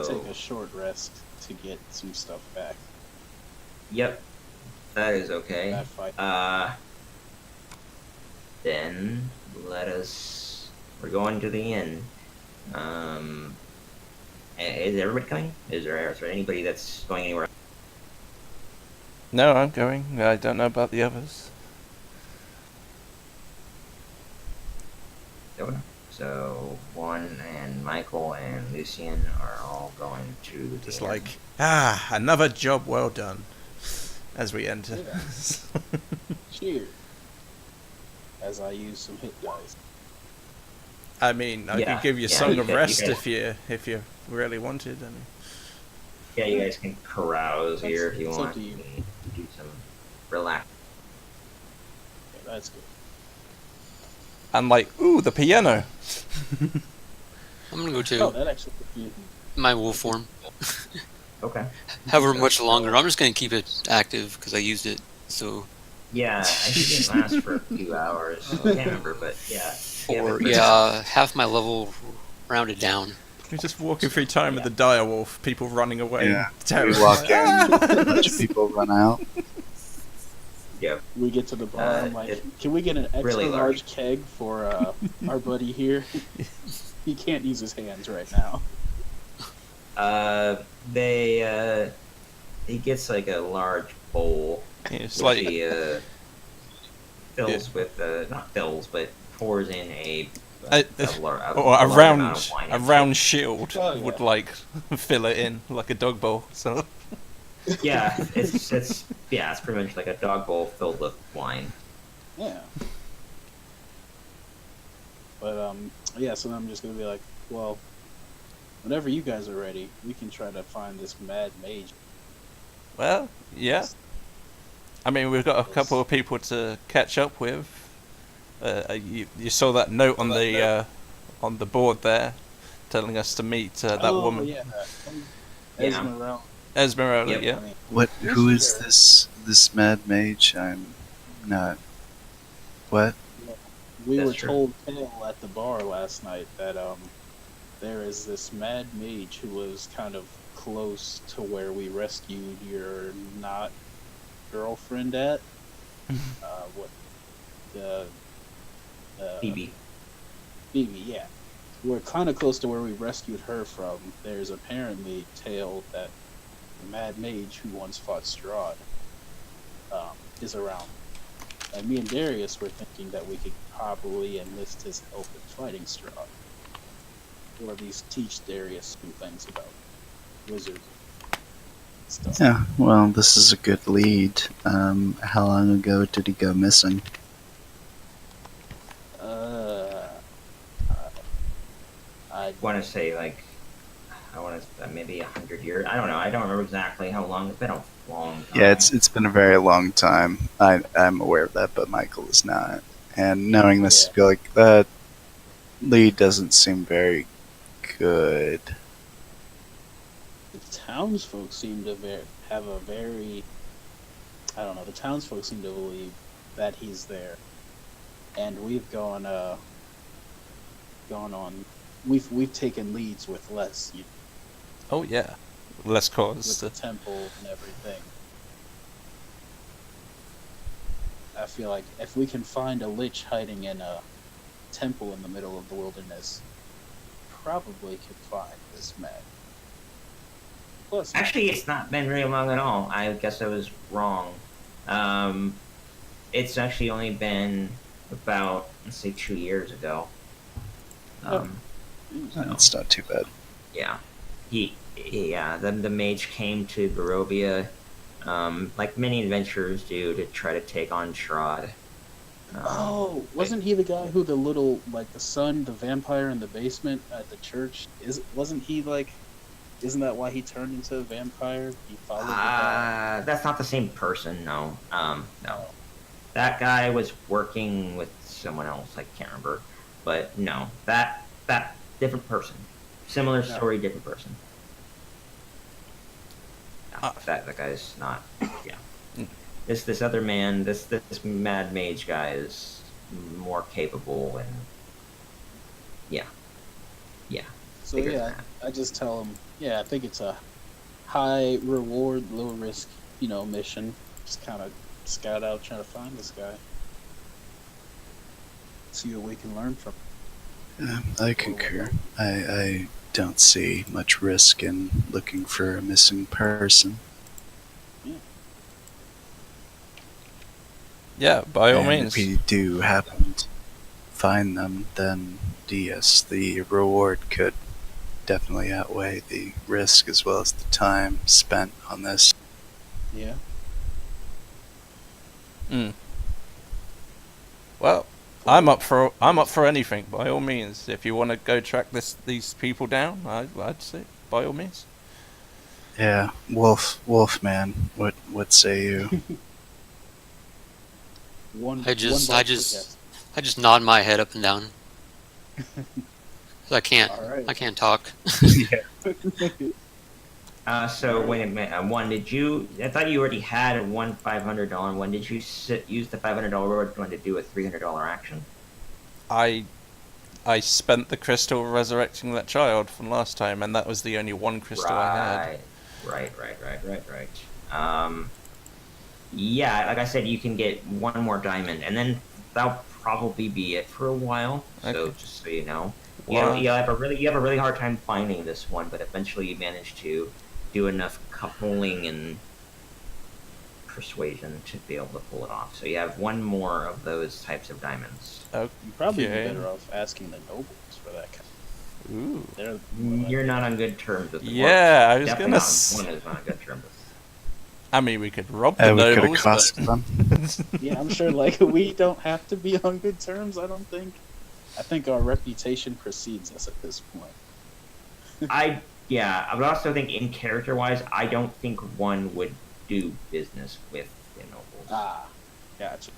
take a short rest to get some stuff back. Yep, that is okay. That fight. Then we're going to the inn. Is everybody coming? Is there anybody that's going anywhere? No, I'm going. I don't know about the others. So Juan and Michael and Lucian are all going to the Just inn. like, another job well done. As we enter. Yeah. Cheers. As I use some hit dice. I mean, I could give you Song of Rest if you really wanted. I mean. Yeah, you guys can carouse here if you want. Up to you. Do some relax. Yeah, that's good. I'm like, ooh, the piano. I'm gonna go to Oh, that actually could be. my wolf form. Okay. However much longer. I'm just gonna keep it active because I used it. So Yeah, I think it lasts for a few hours. I can't remember, but yeah. or half my level rounded down. You're just walking through time with the direwolf, people running away. Yeah. We Terrified. walk in, a bunch of people run out. Yeah. We get to the bar. I'm like, can we get an extra really large keg for our buddy here? He can't use his hands right now. He gets like a large bowl. It's Which like he fills with not fills, but pours in a round shield Oh, yeah. would like fill it in like a dog bowl. So Yeah, it's pretty much like a dog bowl filled with wine. Yeah. But yeah. So then I'm just gonna be like, well, whenever you guys are ready, we can try to find this mad mage. well, yeah. I mean, we've got a couple of people to catch up with. You saw that note on the board there, telling us to meet that woman, Yeah. Yeah. Esmeralda. Esmeralda. Yep. Yeah. What? Who is this mad mage? I'm not. What? We That's were true. told at the bar last night that there is this mad mage who was kind of close to where we rescued your not girlfriend at. What the Phoebe. Phoebe, yeah. We're kind of close to where we rescued her from. There's apparently tale that the mad mage who once fought Strahd is around. And me and Darius were thinking that we could probably enlist his help in fighting Strahd. Or at least teach Darius some things about wizards stuff. Yeah. Well, this is a good lead. How long ago did he go missing? I want to say maybe 100 years. I don't know. I don't remember exactly how long. It's been a long time. Yeah, it's been a very long time. I'm aware of that, but Michael is not. And knowing this, Yeah. be like that lead doesn't seem very good. The townsfolk seem to have a very, I don't know. The townsfolk seem to believe that he's there, and we've gone on. We've taken leads with less Oh yeah. Less with cause. the temple and everything. I feel like if we can find a lich hiding in a temple in the middle of the wilderness, probably could find this man. Plus, Actually, it's not been very long at all. I guess I was wrong. It's actually only been about, let's say, 2 years ago. That's not too bad. Yeah. The mage came to Barovia, like many adventurers do, to try to take on Strahd. Wasn't he the guy who the little, like the son, the vampire in the basement at the church? Wasn't he like? Isn't that why he turned into a vampire? He followed the guy. That's not the same person. No. No. That guy was working with someone else. I can't remember, but no, that different person. Similar story, different person. No, that guy's not. Yeah. This other man, this mad mage guy is more capable and yeah. So So bigger than yeah, that. I just tell them, yeah, I think it's a high reward, low risk, mission. Just kind of scout out, trying to find this guy, see what we can learn from. I concur. I don't see much risk in looking for a missing person. Yeah. Yeah, by all And means. if we do happen to find them, then yes, the reward could definitely outweigh the risk as well as the time spent on this. Yeah. Mm. Well, I'm up for anything. By all means, if you want to go track these people down, I'd say by all means. Yeah, Wolfman, what say you? One. I just one I bite per just guess. I just nod my head up and down. 'Cause I All right. can't talk. So wait a minute. One, did you? I thought you already had a $500 one. Did you use the $500 reward one to do a $300 action? I spent the crystal resurrecting that child from last time, and that was the only one crystal I had. Right. Yeah, like I said, you can get one more diamond, and then that'll probably be it for a while. So Okay. just so you know, Wow. you have a really hard time finding this one, but eventually you manage to do enough coupling and persuasion to be able to pull it off. So you have one more of those types of diamonds. You probably Okay. be better off asking the nobles for that. Ooh. They're more likely- You're not on good terms with the Yeah, I was Definitely gonna. not. One is not on good terms with. I mean, we could rob the We could nobles, accost but... them. Yeah, I'm sure. Like we don't have to be on good terms. I don't think. I think our reputation precedes us at this point. I would also think in character wise, I don't think one would do business with the nobles. Ah, gotcha.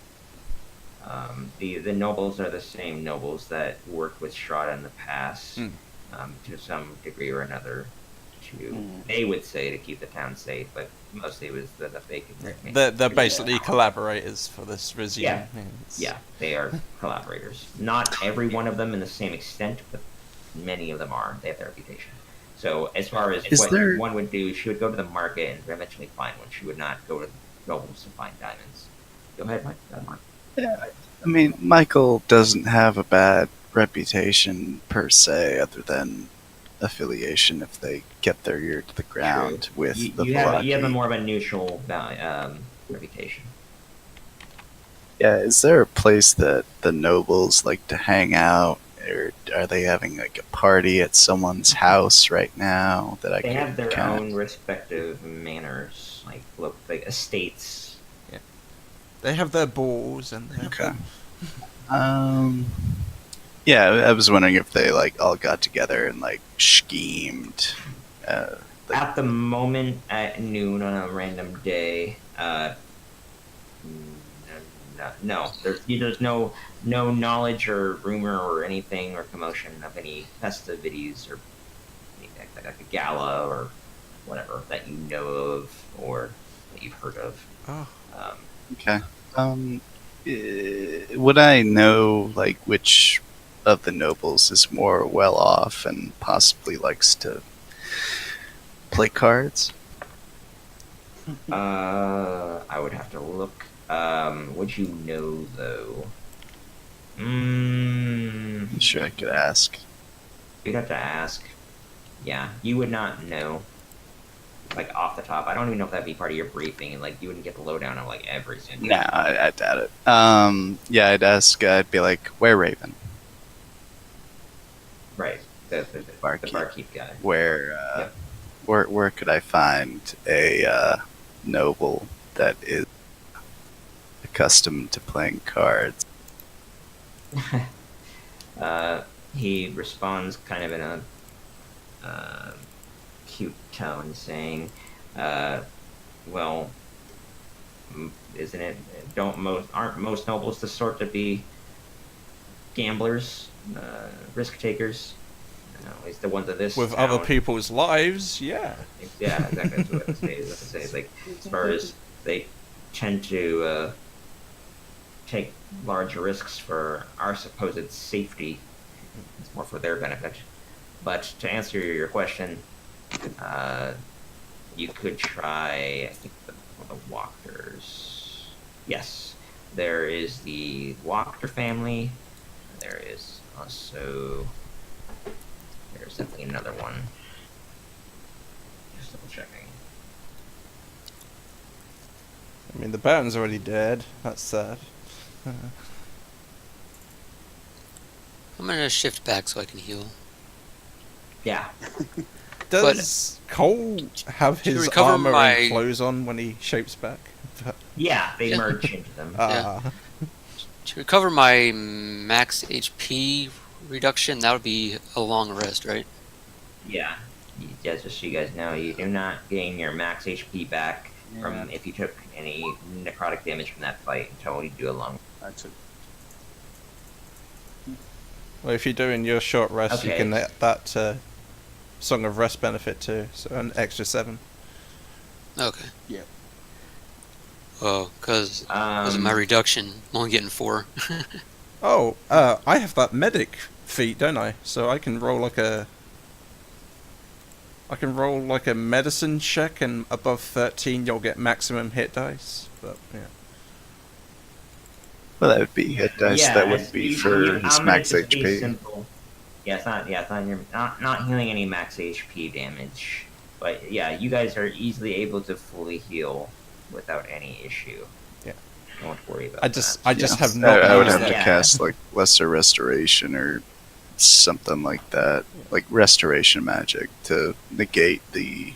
The nobles are the same nobles that worked with Strahd in the past, Mm. to some degree or another. Mm. They would say to keep the town safe, but mostly it was that they could. They're basically collaborators for this regime. Yeah. It's- Yeah, they are collaborators. Not every one of them in the same extent, but many of them are. They have their reputation. So as far as Is what there- one would do, she would go to the market and eventually find one. She would not go to the nobles to find diamonds. Go ahead, Mike. Mark. Yeah, I mean, Michael doesn't have a bad reputation per se, other than affiliation if they get their ear to the ground with the You have a Velaki. more of a neutral reputation. Yeah, is there a place that the nobles like to hang out, or are they having like a party at someone's house right now that I They could have their kinda- own respective manors, like estates. They have their balls and their... Okay. Yeah, I was wondering if they like all got together and like schemed. At the moment, at noon on a random day, no, there's no knowledge or rumor or anything or commotion of any festivities or anything like a gala or whatever that you know of or that you've heard of. Oh. Okay. Would I know like which of the nobles is more well off and possibly likes to play cards? I would have to look. Would you know though? I'm sure I could ask. You'd have to ask. Yeah, you would not know. Like off the top, I don't even know if that'd be part of your briefing, and like you wouldn't get the lowdown on like every single. Nah, I doubt it. Yeah, I'd ask. I'd be like, "Where Raven? Right. The Barkeep. barkeep guy. Where? Yep. Where could I find a noble that is accustomed to playing cards?" He responds kind of in a cute tone, saying, "Well, isn't it? Aren't most nobles the sort to be gamblers, risk takers? At least the ones of this With town." other people's lives, yeah. Yeah, exactly. That's what I say. It's like as far as they tend to take large risks for our supposed safety, it's more for their benefit. But to answer your question, you could try, I think, the Walkers. Yes, there is the Walker family. There is also, there's definitely another one. Just double checking. I mean, the Baron's already dead. That's sad. I'm gonna shift back so I can heal. Yeah, Does Cole have to his recover armor my- and clothes on when he shapes back? yeah, they Yeah. merge into them. Ah, To recover my max HP reduction, that would be a long rest, right? Yeah, just so you guys know, you do not gain your max HP back from if you took any necrotic damage from that fight until you do a long. I took well, if you're doing your short rest, you Okay. can get that Song of Rest benefit too, so an extra 7. Okay. Yeah. Oh, because of my reduction, I'm only getting 4. Oh, I have that medic feat, don't I? So I can roll like a medicine check, and above 13 you'll get maximum hit dice. But yeah, Well, that would be hit dice. Yeah, that would it's- be you- for you- his I'm gonna max just be HP. simple. Yeah, it's not. Yeah, it's not. Your, not healing any max HP damage. But yeah, you guys are easily able to fully heal without any issue. Yeah. Don't worry about I just that. have not I would used have that. to Yeah. cast like lesser restoration or something like that, like restoration magic to negate the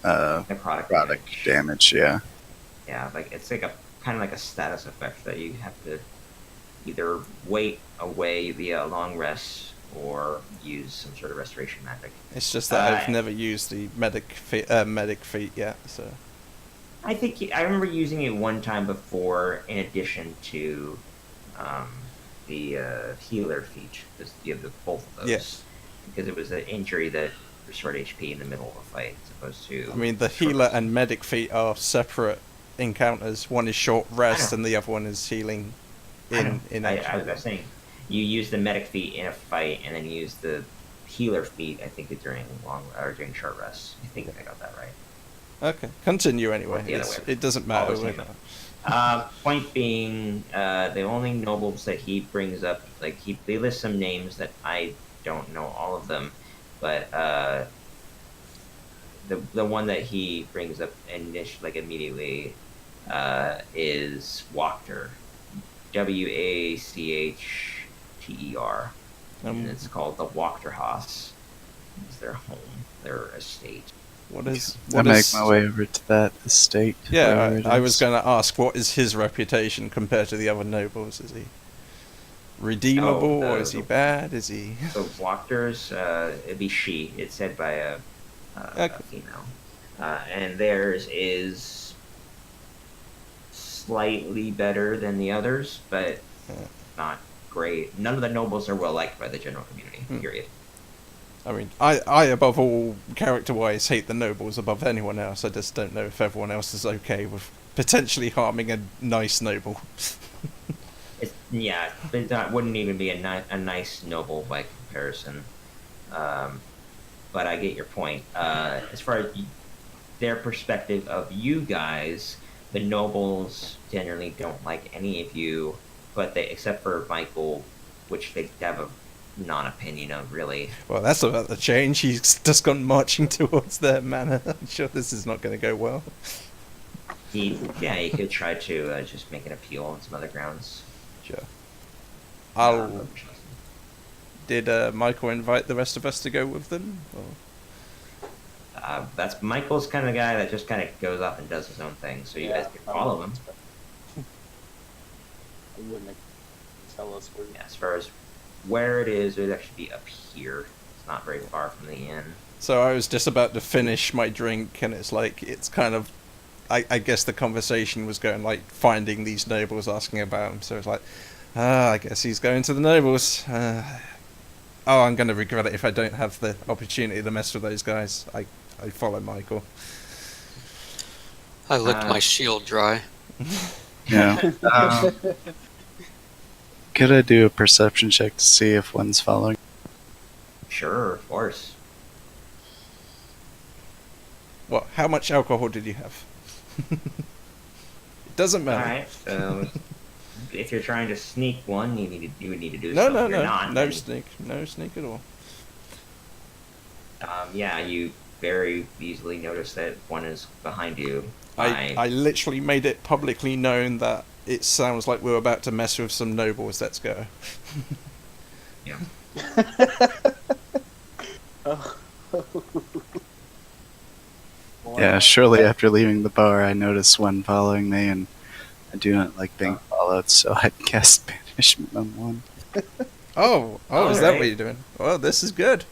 necrotic product damage. Yeah. Yeah, like it's like a kind of like a status effect that you have to either wait away via a long rest or use some sort of restoration magic. It's just that I've Uh, never used the medic feat yet. So I think I remember using it one time before, in addition to the healer feat. Because you have both of those. Yes. Because it was an injury that restored HP in the middle of a fight, as opposed to. I mean, the healer and medic feat are separate encounters. One is short rest, and the other one is healing. I action. was saying, you use the medic feat in a fight, and then you use the healer feat. I think during during short rest. I think I got that right. Okay, continue anyway. Or the other way. It doesn't matter. Always like Point being, the only nobles that he brings up, like they list some names that I don't know all of them, but the one that he brings up immediately is Wachter, Wachter, and it's called the Wachterhaus. It's their home, their estate. I make my way over to that estate. Yeah, wherever it I was is. going to ask, what is his reputation compared to the other nobles? Is he redeemable, or is he bad? Is he? So Wachter's, it'd be she. It's said by a Okay. female, and theirs is slightly better than the others, but not great. None of the nobles are well liked by the general community. Period. I mean, I above all, character-wise, hate the nobles above anyone else. I just don't know if everyone else is okay with potentially harming a nice noble. Yeah, it wouldn't even be a nice noble by comparison. But I get your point. As far as their perspective of you guys, the nobles generally don't like any of you, but except for Michael, which they have a non-opinion of, really. Well, that's about to change. He's just gone marching towards their manor. I'm sure this is not going to go well. He could try to just make an appeal on some other grounds. Sure. Uh, Did Michael invite the rest of us to go with them? Or? That's Michael's kind of the guy that just kind of goes off and does his own thing, so you guys can follow him. I wouldn't tell us where. Yeah, as far as where it is, it would actually be up here. It's not very far from the inn. So I was just about to finish my drink, and it's kind of, I guess the conversation was going like finding these nobles, asking about them. So it's like, I guess he's going to the nobles. I'm going to regret it if I don't have the opportunity to mess with those guys. I follow Michael. I licked my shield dry. Yeah. Could I do a perception check to see if one's following? Sure, of course. What? How much alcohol did you have? It doesn't matter. Alright, so if you're trying to sneak one, you would need to do No, so. no, If you're no, not, no then, sneak, no sneak at all. yeah, you very easily notice that one is behind you. I literally made it publicly known that it sounds like we're about to mess with some nobles. Let's go. Yeah. Oh. Yeah, shortly after leaving the bar, I noticed one following me, and I do not like being followed, so I cast Banishment on one. Oh, is that Alright. what you're doing? Well, this is good.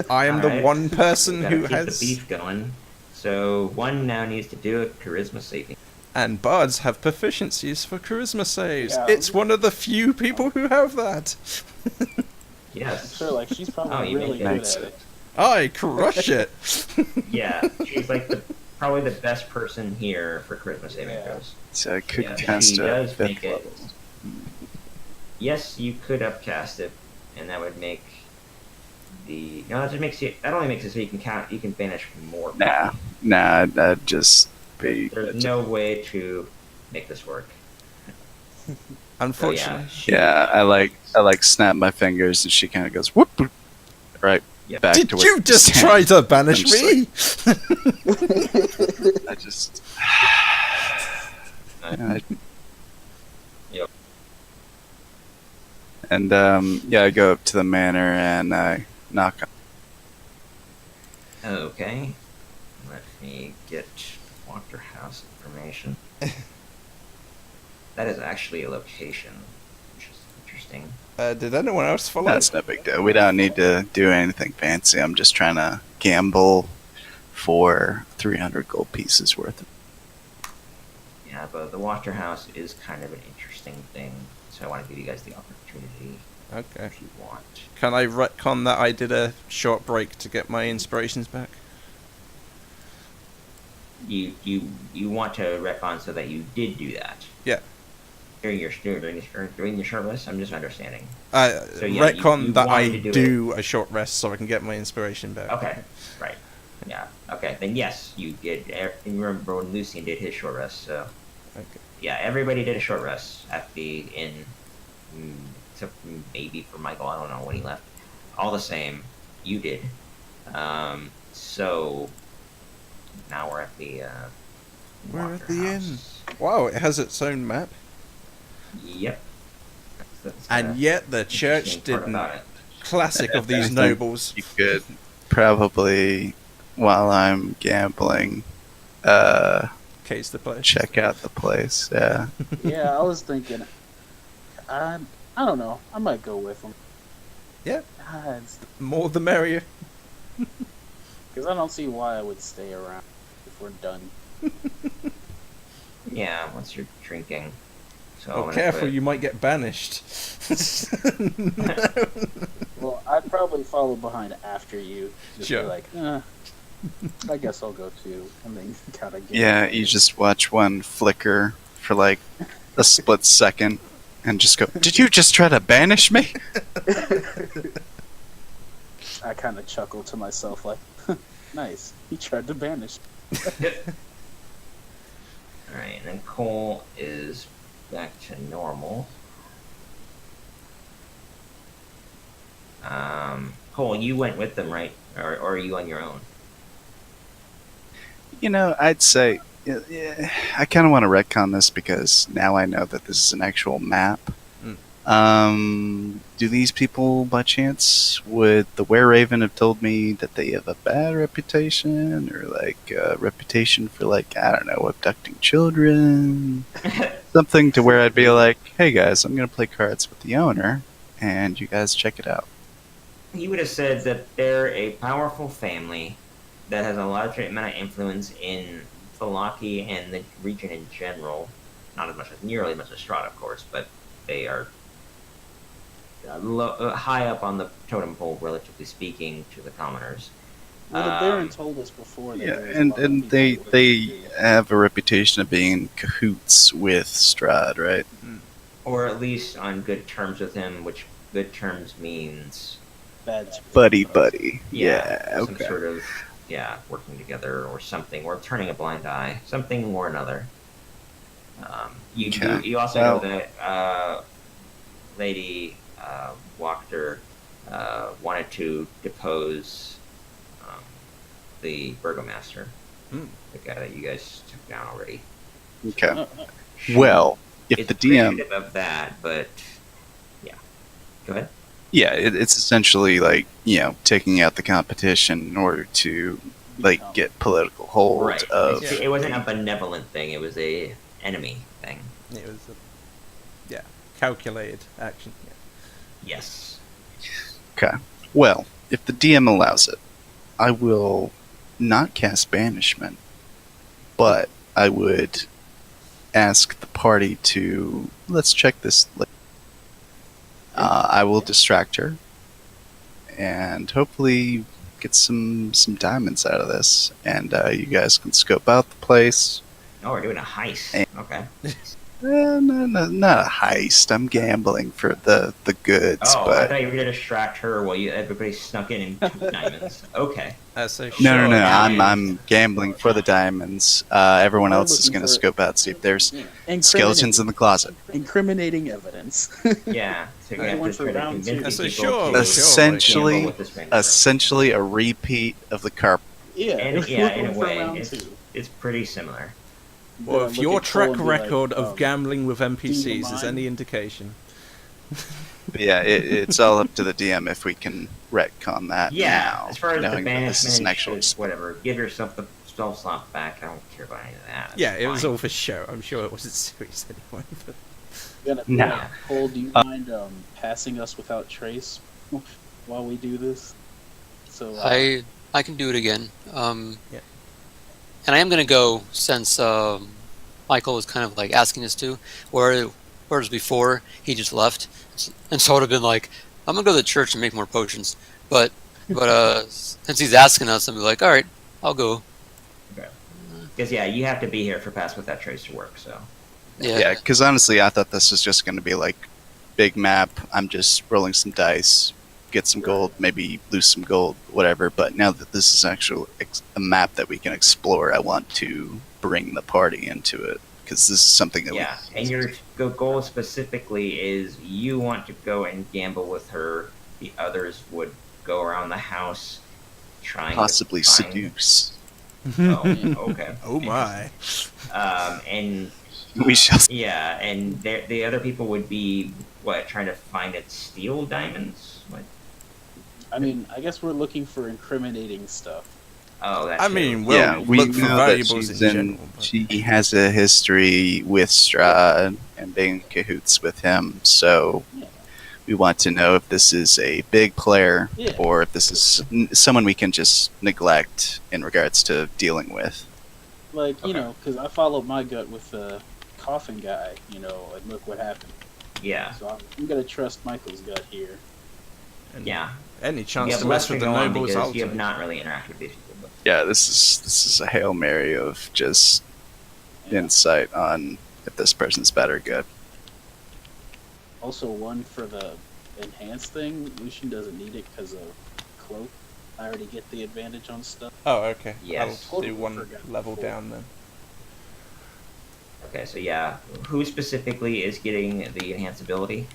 I am the Alright. one person Gotta who keep has, the beef going. So one now needs to do a charisma saving. and bards have proficiencies for charisma saves. Yeah. It's one of the few people who have that. Yes. Sure, like she's probably Oh, you really make good it. at it. I crush it. Yeah, she's like probably the best person here for charisma saving Yeah. throws. So I could Yeah, cast she a does 5th make it. level. Yes, you could upcast it, and that would make the no. That just makes you. That only makes it so you can count. You can banish more. Nah, that'd just be. There's no way to make this work. So, Unfortunately. Yeah, I like snap my fingers, and she kind of goes whoop, whoop, right Yeah. back Did to where you she just stands. try to banish I'm just me? I just. Uh, I- Yep. And yeah, I go up to the manor and I knock on. Okay. Let me get Walker House information. That is actually a location, which is interesting. Did anyone else follow? That's no big deal. We don't need to do anything fancy. I'm just trying to gamble for 300 gold pieces worth. Yeah, but the Walker House is kind of an interesting thing, so I want to give you guys the opportunity Okay. if you want. Can I retcon that I did a short break to get my inspirations back? You want to retcon so that you did do that Yeah. during your short list. I'm just understanding. So yeah, retcon you that I wanted to do do a short rest so I can get my inspiration back. Okay, right. Yeah. Okay. Then yes, you did. You remember when Lucian did his short rest? So Okay. yeah, everybody did a short rest at the inn, except maybe for Michael. I don't know when he left. All the same, you did. So now we're at the. We're Walker at the inn. House. Wow, it has its own map. Yep. That's And yet the church interesting part didn't. about it. Classic of these I think nobles. You could probably, while I'm gambling, Case the place. check out the place. Yeah. Yeah, I was thinking. I don't know. I might go with him. Yeah. Because More the merrier. I don't see why I would stay around if we're done. Yeah. Once you're drinking. So I'm Oh, gonna careful, put- you might get banished. Well, I'd probably follow behind after you. Just Sure. be like, I guess I'll go too. And then kind of get. Yeah, you just watch one flicker for like a split second and just go, "Did you just try to banish me?" I kind of chuckle to myself, like, nice. He tried to banish. Alright, and then Cole is back to normal. Cole, you went with them, right? Or are you on your own? You know, I'd say yeah, I kind of want to retcon this because now I know that this is an actual map. Do these people, by chance, would the Were Raven have told me that they have a bad reputation, or like a reputation for like I don't know, abducting children, something to where I'd be like, "Hey guys, I'm gonna play cards with the owner, and you guys check it out." He would have said that they're a powerful family that has a large amount of influence in Thalaki and the region in general. Not as much as nearly as much as Strahd, of course, but they are high up on the totem pole, relatively speaking, to the commoners. Well, the Baron told us before that Yeah, there was a and lot of and people they who they have a reputation of being in cahoots with Strahd, right? Or at least on good terms with him, which good terms means bad buddy. Yeah, Yeah, some okay. sort of working together or something, or turning a blind eye, something or another. Okay. You also Well- know that Lady Wachter wanted to depose the burgomaster, Hmm. the guy that you guys took down already. Okay. Oh, oh. She Well, if is the DM, appreciative of that, but yeah, go ahead. yeah, it's essentially like taking out the competition in order to like get political hold Right. of. Yeah. It wasn't a benevolent thing; it was a enemy thing. It was calculated action. Yeah. Yes. Okay. Well, if the DM allows it, I will not cast banishment, but I would ask the party to let's check this. I will distract her, and hopefully get some diamonds out of this, and you guys can scope out the place. Oh, we're doing a heist. Eh. Okay. No, not a heist. I'm gambling for the goods, Oh, I but thought you were gonna distract her while everybody snuck in and took diamonds. Okay. So no. sure, yeah. I'm gambling for the diamonds. Everyone We're else is looking going to for- scope out, see if there's Yeah. skeletons in the closet. Incriminating evidence. Yeah. So you I have went to for try to round convince two. these So people sure, to Essentially- gamble with this man. Essentially, a repeat of the carp. Yeah, And, we yeah, went in a for way, round it's, two. it's pretty similar. Well, Then if look your at Cole track and be like, record of gambling with NPCs is mind? any indication, But yeah, it's all up to the DM if we can retcon that. Yeah. now, As far as the knowing that this is banishment, an actual. it's whatever. Give yourself the spell slot back. I don't care about any of that. It's yeah, it was fine. all for show. I'm sure it wasn't serious anyway. But No. Cole, do you mind passing us without trace while we do this? So I can do it again. Yeah. And I am gonna go since Michael was kind of like asking us to, whereas before he just left, and so I would have been like, I'm gonna go to the church and make more potions. But since he's asking us, I'm like, all right, I'll go. Because yeah, you have to be here for Pass Without Trace to work. So Yeah, because honestly, I thought this was just going to be like big map. I'm just rolling some dice, get some gold, maybe lose some gold, whatever. But now that this is actually a map that we can explore, I want to bring the party into it because this is something that yeah, and your goal specifically is you want to go and gamble with her. The others would go around the house trying possibly to find... seduce. Oh, okay. oh my! And We shall. yeah, and the other people would be what, trying to find and steal diamonds? What? I mean, I guess we're looking for incriminating stuff. Oh, that's I mean, we'll yeah, we look for know that valuables she's in in. general. But She has a history with Strahd and being in cahoots with him, so Yeah. we want to know if this is a big player Yeah. or if this is someone we can just neglect in regards to dealing with. Like, you Okay. know, because I followed my gut with the coffin guy, you know, and look what happened. yeah, So I'm going to trust Michael's gut here. and yeah. any You chance have to less mess to with the go on nobles, because I'll you have take. not really interacted with these people. Yeah, this is a Hail Mary of just Yeah. insight on if this person's bad or good. Also, one for the enhanced thing, Lucian doesn't need it because of cloak. I already get the advantage on stuff. Oh, okay. Yes. I'll do Totally one forgot level before. down then. Okay, so yeah, who specifically is getting the enhanced ability?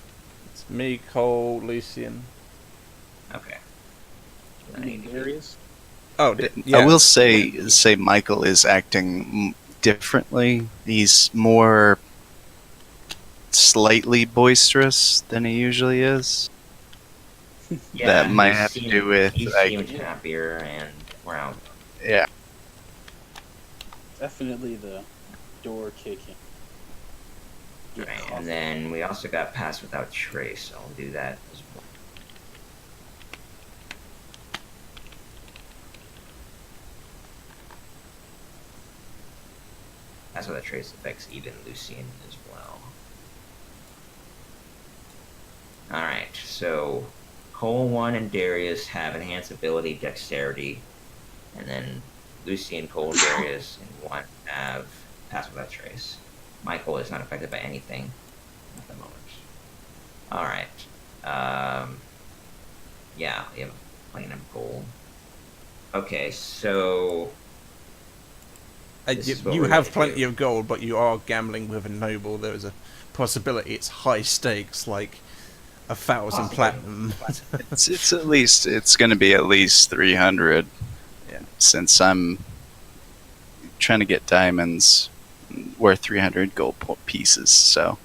It's me, Cole, Lucian. Okay. I mean, Darius. Oh, yeah. I will say Michael is acting differently. He's more slightly boisterous than he usually is. Yeah, That might he have to seemed- do with, he like- seemed happier and wow. Yeah. Definitely the door kicking. Right, and then we also got Pass Without Trace. I'll do that as well. Pass Without Trace affects even Lucian as well. Alright, so Cole 1 and Darius have enhanced ability dexterity, and then Lucian, Cole, Darius, and 1 have Pass Without Trace. Michael is not affected by anything at the moment. Alright. Yeah, you have platinum gold. Okay, so this is what You we're have gonna plenty do. of gold, but you are gambling with a noble. There is a possibility it's high stakes, like 1,000 Possibly. platinum. It's going to be at least 300. Yeah. Since I'm trying to get diamonds worth 300 gold pieces, so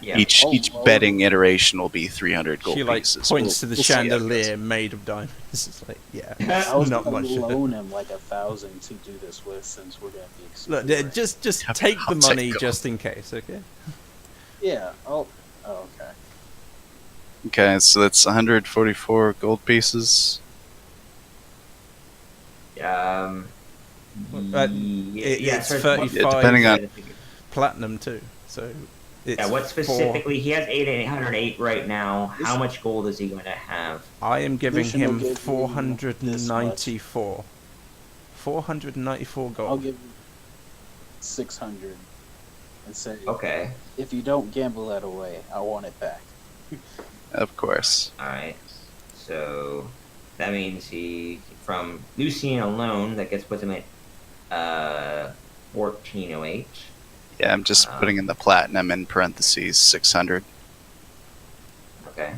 Yeah. each Oh, each well, betting iteration will be 300 gold She like pieces. points to the We'll see how it goes. chandelier made of diamonds. It's like, yeah, I was not gonna much. loan him like 1,000 to do this with, since we're gonna be Look, exploring. just Yeah, take the I'll take money gold. just in case, okay? Yeah. Oh, okay. Okay, so that's 144 gold pieces. Uh, yeah, it's so 35 Yeah, depending on- platinum too. So it's Yeah, what four- specifically? He has 808 right now. How This- much gold is he going to have? I am giving Lucian will him give you 494. 494 I'll gold. give you 600 and say, Okay, if you don't gamble that away, I want it back. Of course. all right. So that means he from Lucian alone that gets puts him at 1408. Yeah, I'm just putting in the platinum in parentheses 600. Okay,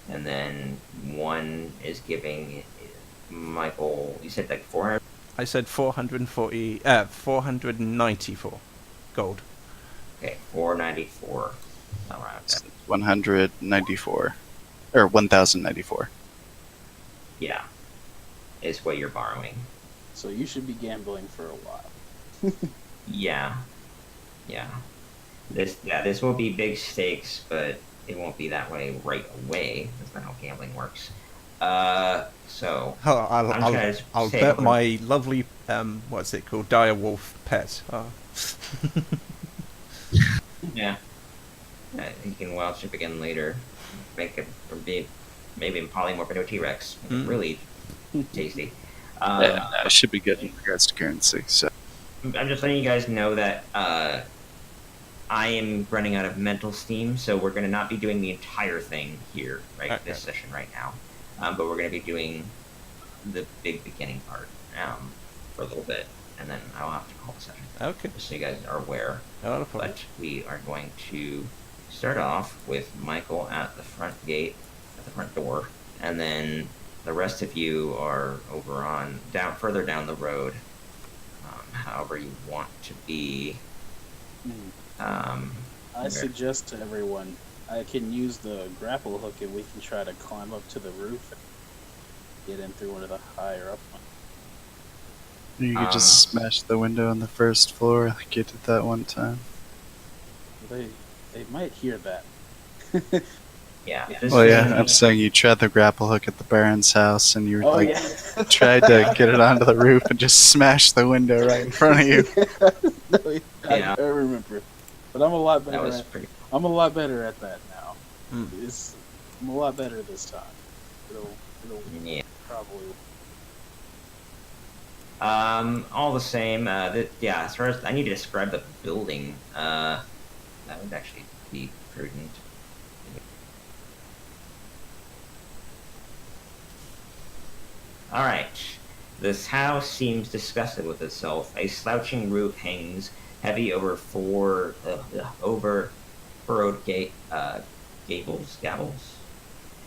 and then one is giving Michael. You said like 400. I said 494 gold. Okay, 494. All right. So 194 or 1094. Yeah, is what you're borrowing. So you should be gambling for a while. Yeah. This will be big stakes, but it won't be that way right away. That's not how gambling works. So Oh, I'm trying to I'll say bet what- my lovely what's it called, direwolf pet. Oh. yeah, you can wild ship again later. Make it or be maybe polymorph into a T-Rex. Mm. Really tasty. Yeah, no, it should be good in regards to currency. So I'm just letting you guys know that I am running out of mental steam, so we're going to not be doing the entire thing here, right? Okay. This session right now, but we're going to be doing the big beginning part for a little bit, and then I'll have to call the session, Okay, just so you guys are aware. not a problem. But we are going to start off with Michael at the front gate, at the front door, and then the rest of you are over on further down the road, however you want to be. I Okay. suggest to everyone, I can use the grapple hook and we can try to climb up to the roof and get in through one of the higher up ones. you could just smash the window on the first floor like you did that one time. They might hear that. Yeah. Yeah. This Well, is- yeah, I'm saying you tried the grapple hook at the Baron's house and you Oh, like yeah. tried to get it onto the roof and just smash the window right in front of you. No, Yeah. I remember. But I'm a lot better that was at pretty. I'm a lot better at that now. Mm. I'm a lot better this time. It'll Yeah. probably All the same. Yeah. As far as I need to describe the building, that would actually be prudent. All right. This house seems disgusted with itself. A slouching roof hangs heavy over over furrowed gables,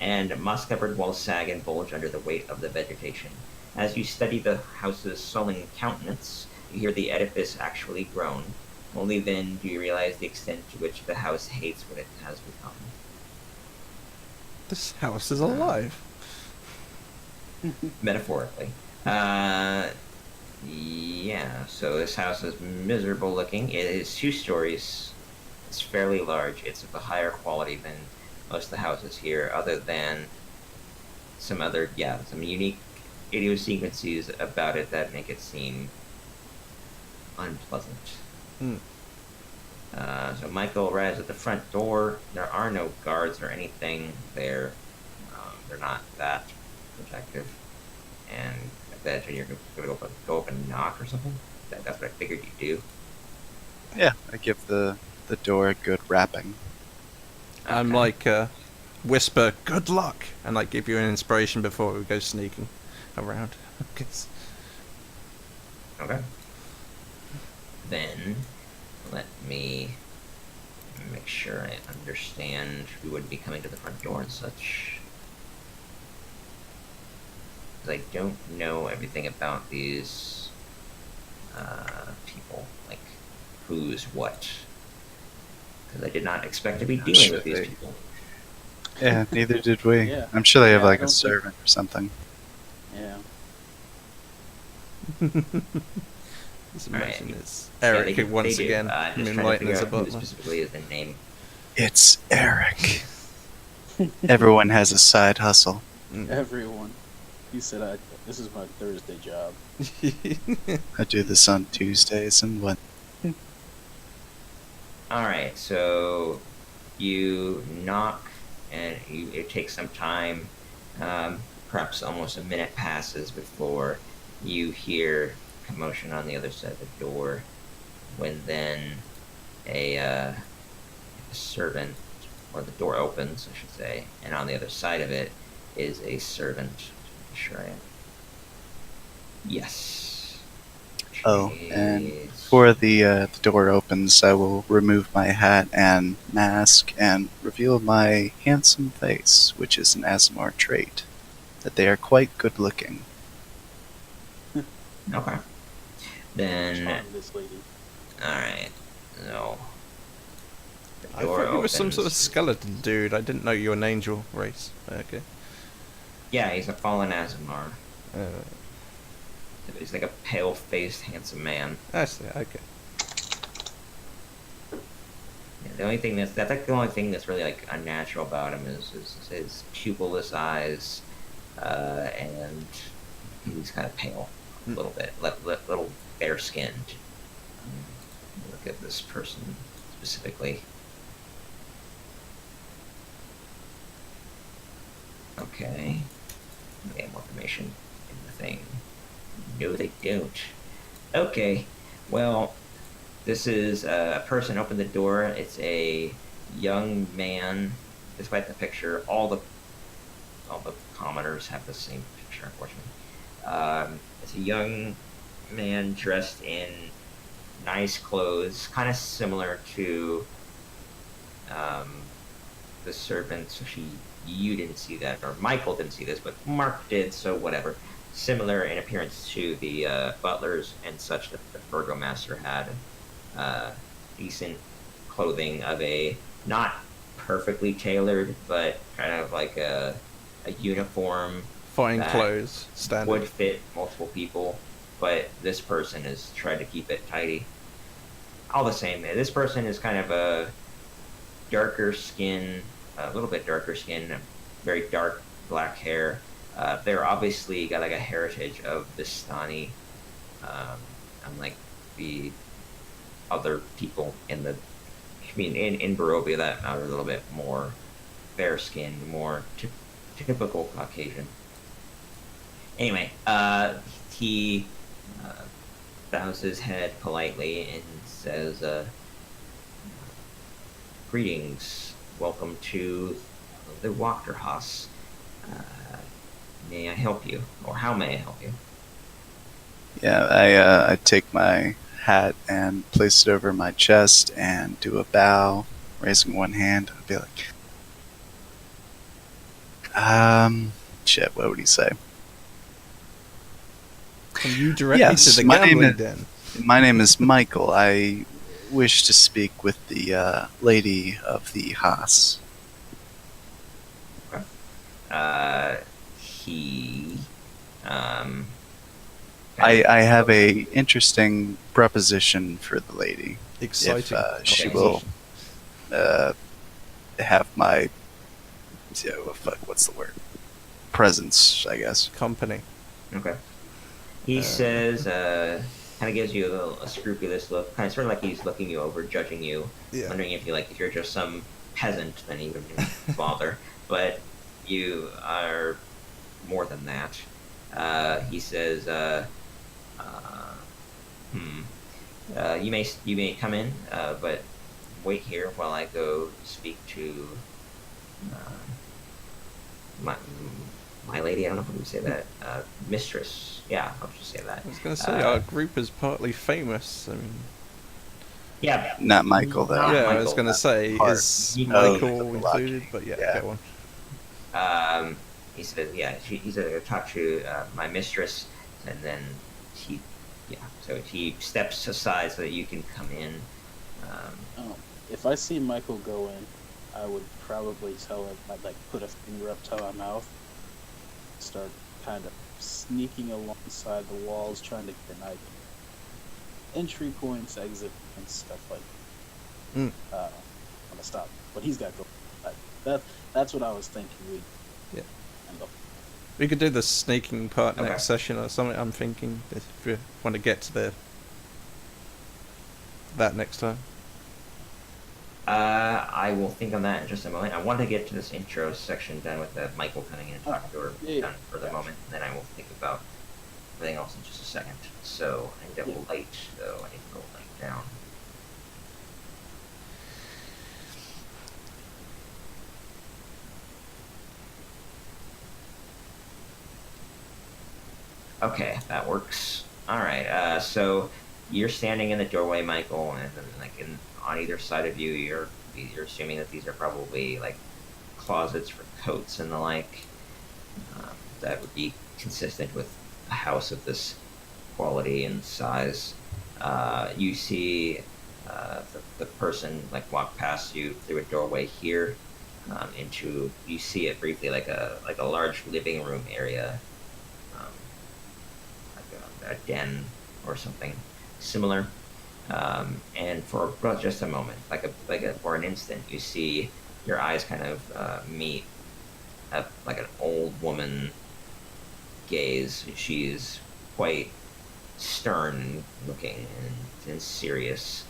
and moss-covered walls sag and bulge under the weight of the vegetation. As you study the house's sullen countenance, you hear the edifice actually groan. Only then do you realize the extent to which the house hates what it has become. This house is alive. Metaphorically. Yeah, so this house is miserable looking. It is 2 stories. It's fairly large. It's of a higher quality than most of the houses here, other than some unique idiosyncrasies about it that make it seem unpleasant. Hmm. So Michael arrives at the front door. There are no guards or anything there. They're not that protective. And I imagine you're going to go up and knock or something. That's what I figured you'd do. Yeah, I give the door a good wrapping. I'm Okay. like, whisper "good luck" and like give you an inspiration before we go sneaking around. 'Cause- Okay. Then let me make sure I understand who would be coming to the front door and such. 'Cause I don't know everything about these people, like who's what. Because I did not expect to be I'm dealing sure with these they- people. Yeah, neither did we. Yeah. I'm sure they have Yeah, I like a don't think- servant or something. Yeah. Just Alright. imagine it's Yeah, Eric they once do. again, Just trying to moonlighting figure as a out who butler. specifically is the name. It's Eric. Everyone has a side hustle. Everyone. He said, "This is my Thursday job." I do this on Tuesdays and what? Alright, so you knock, and it takes some time. Perhaps almost a minute passes before you hear commotion on the other side of the door. When then a servant, or the door opens, I should say, and on the other side of it is a servant. Just making sure I am. Yes. Oh, and Jeez. before the door opens, I will remove my hat and mask and reveal my handsome face, which is an Asmar trait. That they are quite good looking. Okay. Then, Charm this lady. alright. No. The I door thought you were some sort of opens. skeleton dude. I didn't know you were an angel race. Okay. Yeah, he's a fallen Azamar. Uh, He's like a pale-faced, handsome man. I see. Okay. Yeah, the only thing that's like the only thing that's really like unnatural about him is his pupilless eyes, and he's kind of pale, a little bit, little fair-skinned. Look at this person specifically. Okay. They have more information in the thing. No, they don't. Okay. Well, this is a person opened the door. It's a young man. Despite the picture, all the commoners have the same picture, unfortunately. It's a young man dressed in nice clothes, kind of similar to the servant. So you didn't see that, or Michael didn't see this, but Mark did. So whatever. Similar in appearance to the butlers and such that the burgomaster had. Decent clothing of a not perfectly tailored, but kind of like a uniform Fine that clothes, standard. would fit multiple people, but this person is trying to keep it tidy. All the same, this person is kind of a darker skin, a little bit darker skin, very dark black hair. They're obviously got like a heritage of Vistani, unlike the other people in the, I mean, in Barovia that are a little bit more fair-skinned, more typical Caucasian. Anyway, he bows his head politely and says, "Greetings, welcome to the Wachthaus. May I help you, or how may I help you?" Yeah, I take my hat and place it over my chest and do a bow, raising one hand. I'd be like, shit, what would he say? Can you direct Yes, me to the my name gambling is- den? My name is Michael. I wish to speak with the lady of the Haas. He, I have a interesting proposition for the lady. Exciting. If she Okay. will have my what's the word? Presence, I guess. Company. Okay. He says, kind of gives you a scrupulous look, kind of sort of like he's looking you over, judging you, Yeah. wondering if you're just some peasant, then he wouldn't bother. But you are more than that. He says, you may come in, but wait here while I go speak to my lady. I don't know if we would say that. Mistress. Yeah, I'll just say that. I was going to say, our group is partly famous. I mean, Yeah, Not Michael, though. Not yeah, I was Michael. going to say, Part. is Oh, Michael Michael included? But yeah, Yeah. go on. He said, yeah, he said, talk to my mistress, and then so he steps aside so that you can come in. If I see Michael go in, I would probably tell him, I'd like put a finger up to my mouth, start kind of sneaking alongside the walls, trying to get an idea. Entry points, exit points, stuff like that. Mm. I'm gonna stop. What he's got going. That's what I was thinking. Yeah. And the, We could do the sneaking part Okay. next session or something. I'm thinking if you want to get to that next time. I will think on that in just a moment. I want to get to this intro section done with Michael coming in and talking to her Yeah, done for the yeah. moment, and then I will think about everything else in just a second. So I need to Yeah. light, though. I need to go light down. Okay, that works. All right. So you're standing in the doorway, Michael, and then, like on either side of you, you're assuming that these are probably like closets for coats and the like. That would be consistent with a house of this quality and size. You see the person like walk past you through a doorway here into. You see it briefly like a large living room area. A den or something similar, and for just a moment, for an instant, you see your eyes kind of meet like an old woman gaze. She's quite stern looking and serious,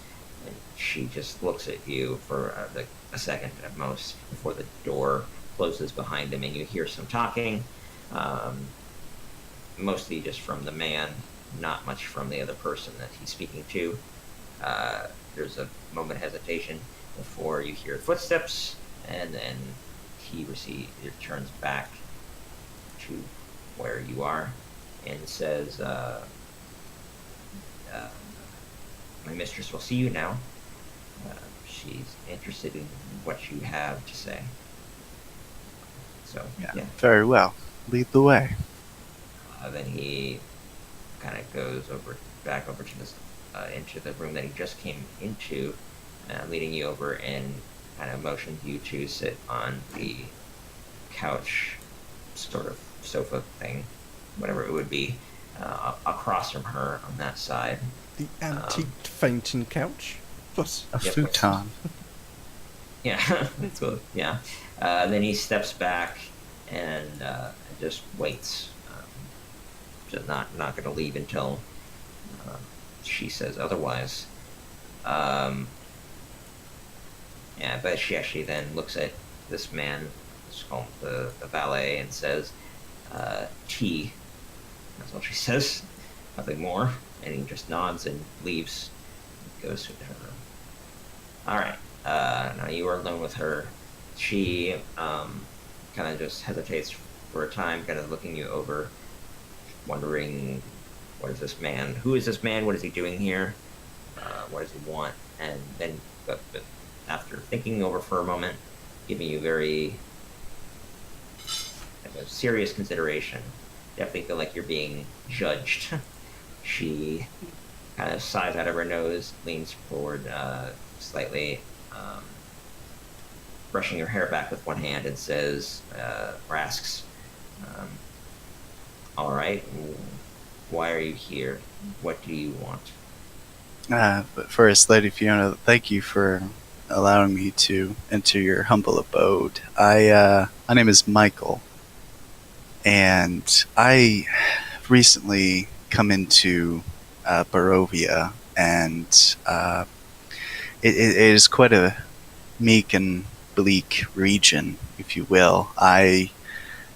and she just looks at you for like a second at most before the door closes behind him, and you hear some talking. Mostly just from the man, not much from the other person that he's speaking to. There's a moment of hesitation before you hear footsteps, and then he turns back to where you are and says, my mistress will see you now. She's interested in what you have to say. So, yeah. Very well. Lead the way. Then he kind of goes back over to this into the room that he just came into, leading you over and kind of motions you to sit on the couch, sort of sofa thing, whatever it would be, across from her on that side. The antique fainting couch. What? A Yep. futon. Yeah, that's cool. Yeah. Then he steps back and just waits. Just not going to leave until she says otherwise. Yeah, but she actually then looks at this man, the valet, and says, tea. That's all she says. Nothing more. And he just nods and leaves. Goes to her room. Alright. Now you are alone with her. She kind of just hesitates for a time, kind of looking you over, wondering, what is this man? Who is this man? What is he doing here? What does he want? And then, but after thinking over for a moment, giving you very serious consideration, definitely feel like you're being judged. She kind of sighs out of her nose, leans forward slightly, brushing her hair back with one hand, and says, or asks, all right, why are you here? What do you want? But first, Lady Fiona, thank you for allowing me to enter your humble abode. My name is Michael, and I recently come into Barovia, and it is quite a meek and bleak region, if you will. I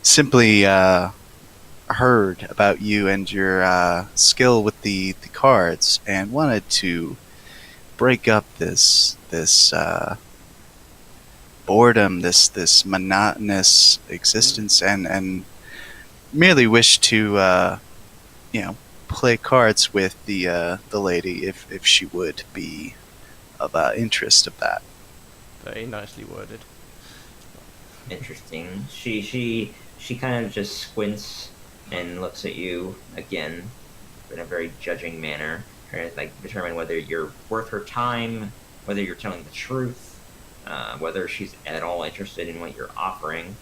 simply heard about you and your skill with the cards, and wanted to break up this boredom, this monotonous existence, and merely wish to play cards with the lady if she would be of interest of that. Very nicely worded. Interesting. She kind of just squints and looks at you again in a very judging manner, trying to like determine whether you're worth her time, whether you're telling the truth, whether she's at all interested in what you're offering.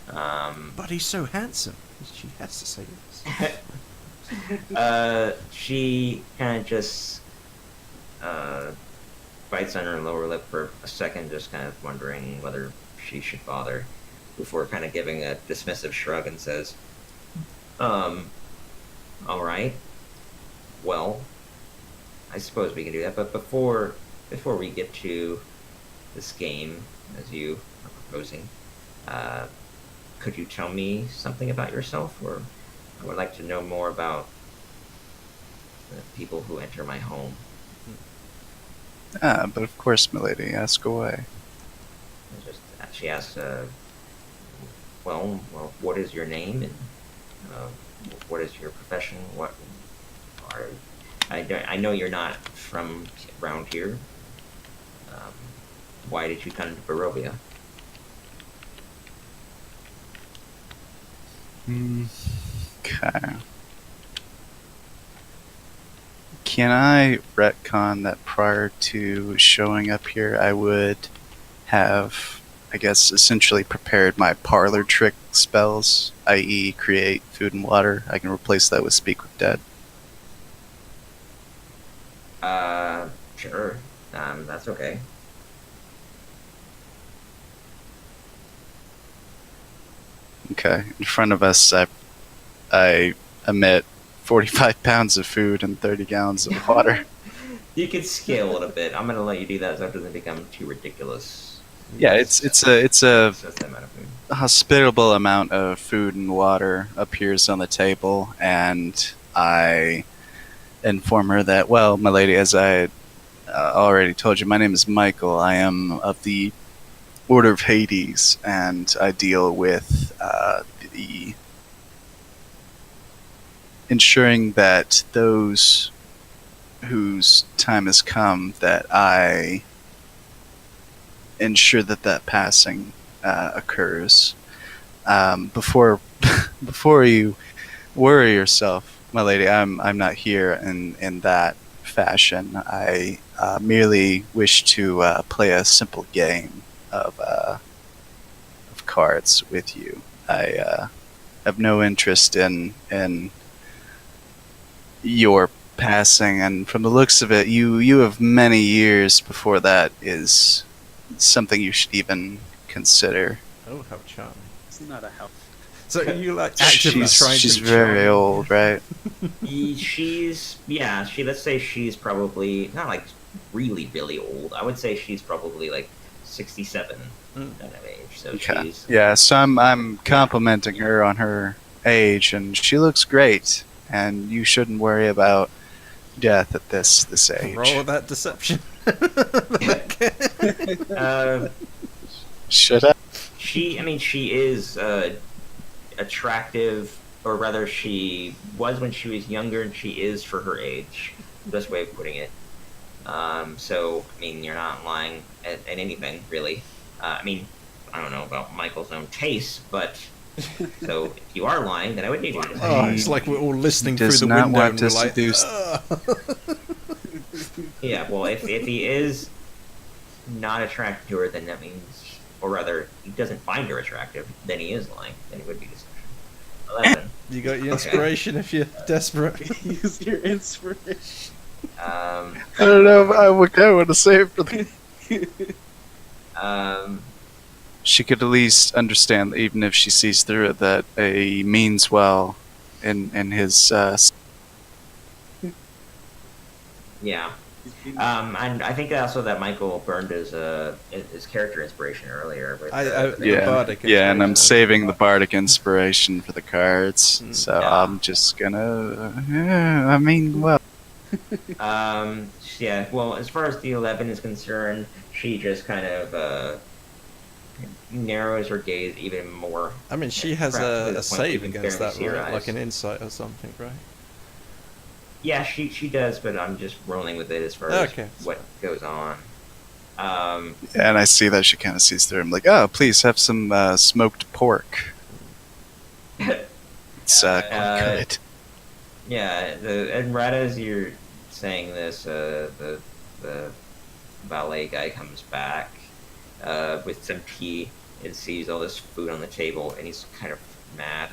But he's so handsome. She has to say this. She kind of just bites on her lower lip for a second, just kind of wondering whether she should bother, before kind of giving a dismissive shrug and says, all right, well, I suppose we can do that, but before we get to this game, as you are proposing, could you tell me something about yourself, or I would like to know more about the people who enter my home. But of course, milady, ask away. She asks, well, what is your name, and what is your profession? What are I know you're not from around here. Why did you come to Barovia? Okay. Can I retcon that prior to showing up here, I would have, I guess, essentially prepared my parlor trick spells, i.e. create food and water? I can replace that with speak with dead. Sure. That's okay. Okay. In front of us, I emit 45 pounds of food and 30 gallons of water. You could scale it a bit. I'm gonna let you do that so it doesn't become too ridiculous. Yeah, it's a So that's the amount of food. hospitable amount of food and water appears on the table, and I inform her that, well, my lady, as I had already told you, my name is Michael. I am of the Order of Hades, and I deal with the ensuring that those whose time has come, that I ensure that passing occurs. Before you worry yourself, my lady, I'm not here in that fashion. I merely wish to play a simple game of cards with you. I have no interest in your passing, and from the looks of it, you have many years before that is something you should even consider. Oh, how charming. It's not a house. So you like actively trying She's to very old, right? Let's say she's probably not like really old. I would say she's probably like 67 kind of age. So Okay. she's Yeah, so I'm complimenting her on her age, and she looks great. And you shouldn't worry about death at this age. roll that deception. Should I? she is attractive, or rather she was when she was younger, and she is for her age. Best way of putting it. So I mean, you're not lying at anything really. I mean, I don't know about Michael's own taste, but so if you are lying, then I would need you to say. Oh, it's like we're all listening through Does the not window want and to we're like, seduce- Yeah, well, if he is not attracted to her, then that means, or rather, he doesn't find her attractive, then he is lying. Then he would be deception. 11. you got your inspiration if you're desperate. Use your inspiration. Um, I don't know if I would want to say it for the. She could at least understand, even if she sees through it, that he means well in his. yeah. And I think also that Michael burned his character inspiration earlier. With, Yeah, Bardic yeah, and I'm inspiration. saving the bardic inspiration for the cards, so Yeah. I'm just gonna. Yeah, I mean, well, Yeah, well, as far as the 11 is concerned, she just kind of narrows her gaze even more. I mean, she has Perhaps to a the point where save you can against barely that, see her right? Like eyes. an insight or something, right? Yeah, she does, but I'm just rolling with it as far Okay. as what goes on. And I see that she kind of sees through. I'm like, oh, please have some smoked pork. It's quite good. Yeah, and right as you're saying this, the valet guy comes back with some tea and sees all this food on the table, and he's kind of mad,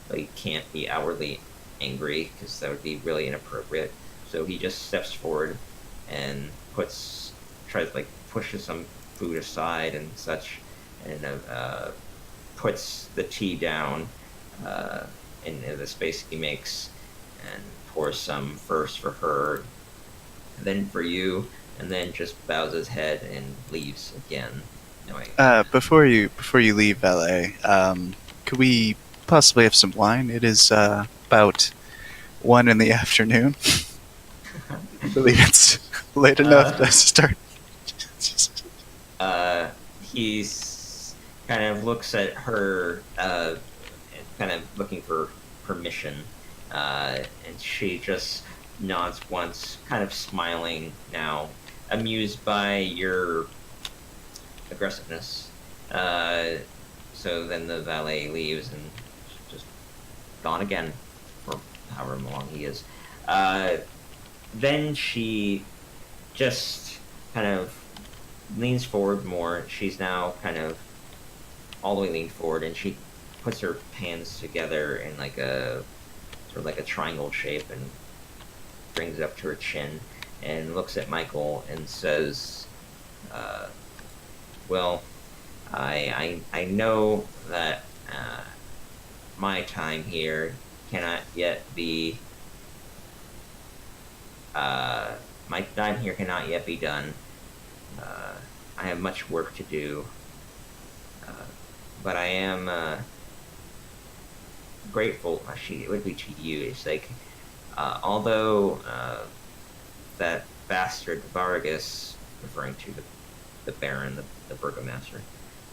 but he can't be outwardly angry because that would be really inappropriate. So he just steps forward and tries like pushes some food aside and such, and puts the tea down in the space he makes, and pours some first for her, then for you, and then just bows his head and leaves again. Anyway, Before you leave LA, could we possibly have some wine? It is about 1 in the afternoon. I believe it's late enough to start. he's kind of looks at her, kind of looking for permission, and she just nods once, kind of smiling now, amused by your aggressiveness. So then the valet leaves and just gone again for however long he is. Then she just kind of leans forward more. She's now kind of all the way leaned forward, and she puts her hands together in like a sort of like a triangle shape and brings it up to her chin and looks at Michael and says, well, I know that my time here cannot yet be my time here cannot yet be done. I have much work to do, but I am grateful. Actually, it would be to you. It's like, although that bastard Vargas, referring to the Baron, the Burgomaster,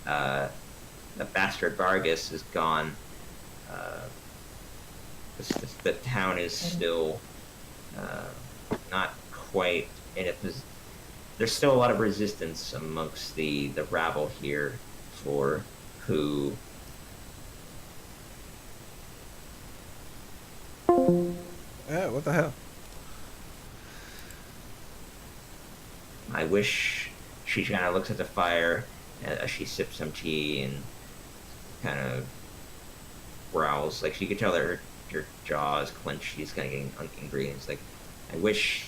the bastard Vargas is gone. The town is still not quite in a position. There's still a lot of resistance amongst the rabble here for who Yeah, what the hell? I wish. She kind of looks at the fire as she sips some tea and kind of growls. Like, she could tell that her jaw is clenched. She's kind of getting angry. And it's like, I wish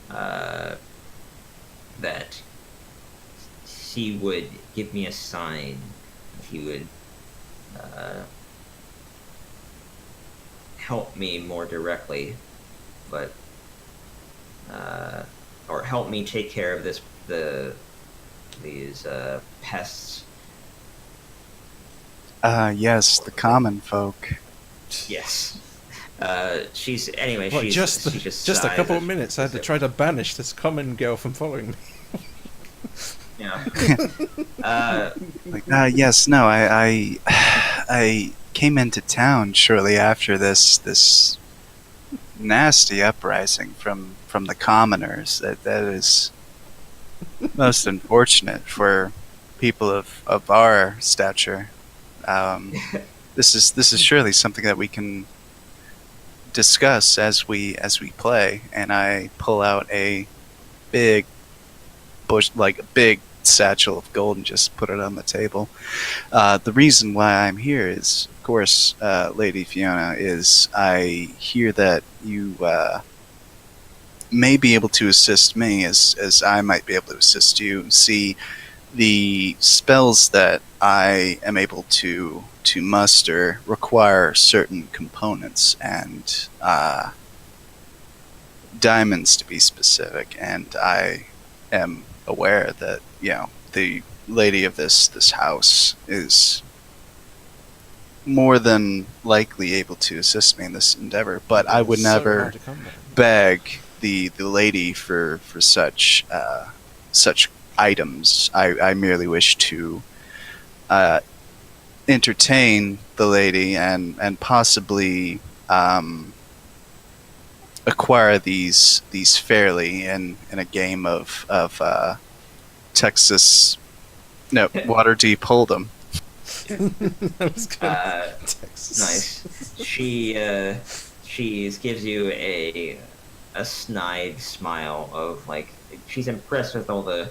that he would give me a sign. He would help me more directly, but or help me take care of these pests. Yes, the common folk. Yes. She's anyway. What, She just a sighs couple of as- minutes, I had to try to banish this common girl from following me. Yeah. Yes, no, I came into town shortly after this nasty uprising from the commoners. That is most unfortunate for people of our stature. This is surely something that we can discuss as we play. And I pull out a big big satchel of gold and just put it on the table. The reason why I'm here is, of course, Lady Fiona, is I hear that you may be able to assist me as I might be able to assist you. See, the spells that I am able to muster require certain components and diamonds, to be specific, and I am aware that the lady of this house is more than likely able to assist me in this endeavor, but I would It's so never hard to come by. beg the lady for such items. I merely wish to entertain the lady and possibly acquire these fairly in a game of Texas Waterdeep Hold'em. That was good. Texas. Nice. She gives you a snide smile of like she's impressed with all the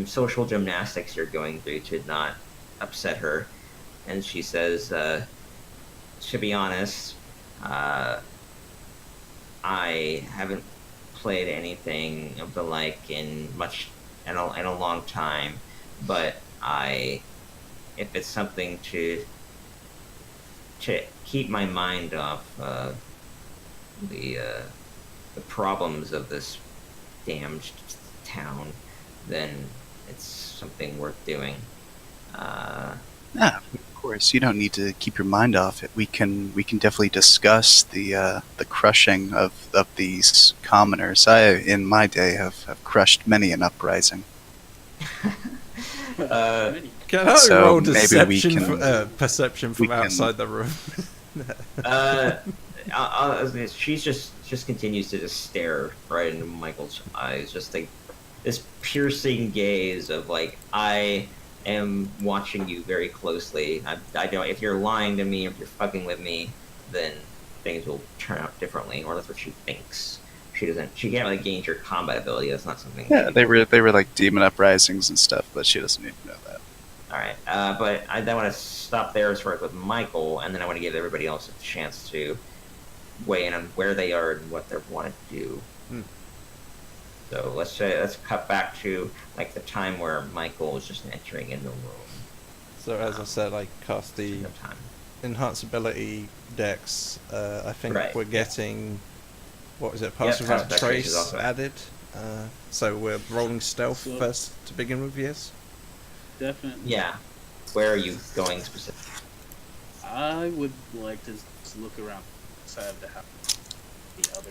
social gymnastics you're going through to not upset her, and she says, "To be honest, I haven't played anything of the like in a long time, but if it's something to keep my mind off the problems of this damned town, then it's something worth doing." Yeah, of course. You don't need to keep your mind off it. We can definitely discuss the crushing of these commoners. I, in my day, have crushed many an uprising. Can I So roll maybe we deception can- perception from we can- outside the room? She just continues to just stare right into Michael's eyes, just like this piercing gaze of like, I am watching you very closely. I don't. If you're lying to me, if you're fucking with me, then things will turn out differently, or that's what she thinks. She doesn't. She can't really gauge your combat ability. That's not something. Yeah, they were like demon uprisings and stuff, but she doesn't need to know that. All right, but I want to stop there as far as with Michael, and then I want to give everybody else a chance to weigh in on where they are and what they want to do. So let's cut back to like the time where Michael was just entering in the room. So as I said, I cast the No time. enhance ability dex. I think Right. we're getting, what is it, passive passive dex is trace also added. So we're rolling stealth So- first to begin with, yes? Definitely. Yeah. Where are you going specifically? I would like to just look around outside of the house. The other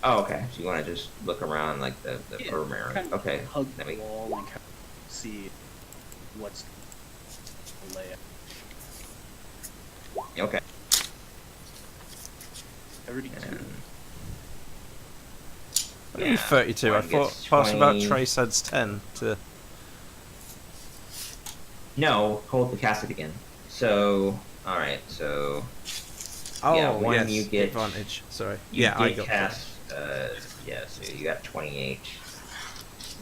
Oh, okay. So you want to just look around like the Yeah, perimeter. kind of Okay. hug Let the me. wall and kind of see what's the layout. Okay. 32. And, Only 32. I mine thought gets pass about 20. trace adds 10 to. No, hold the cast it again. So, all right. So Oh, Yeah, one yes, you get- advantage. Sorry. you Yeah, I get got cast. Yeah. So you got 28.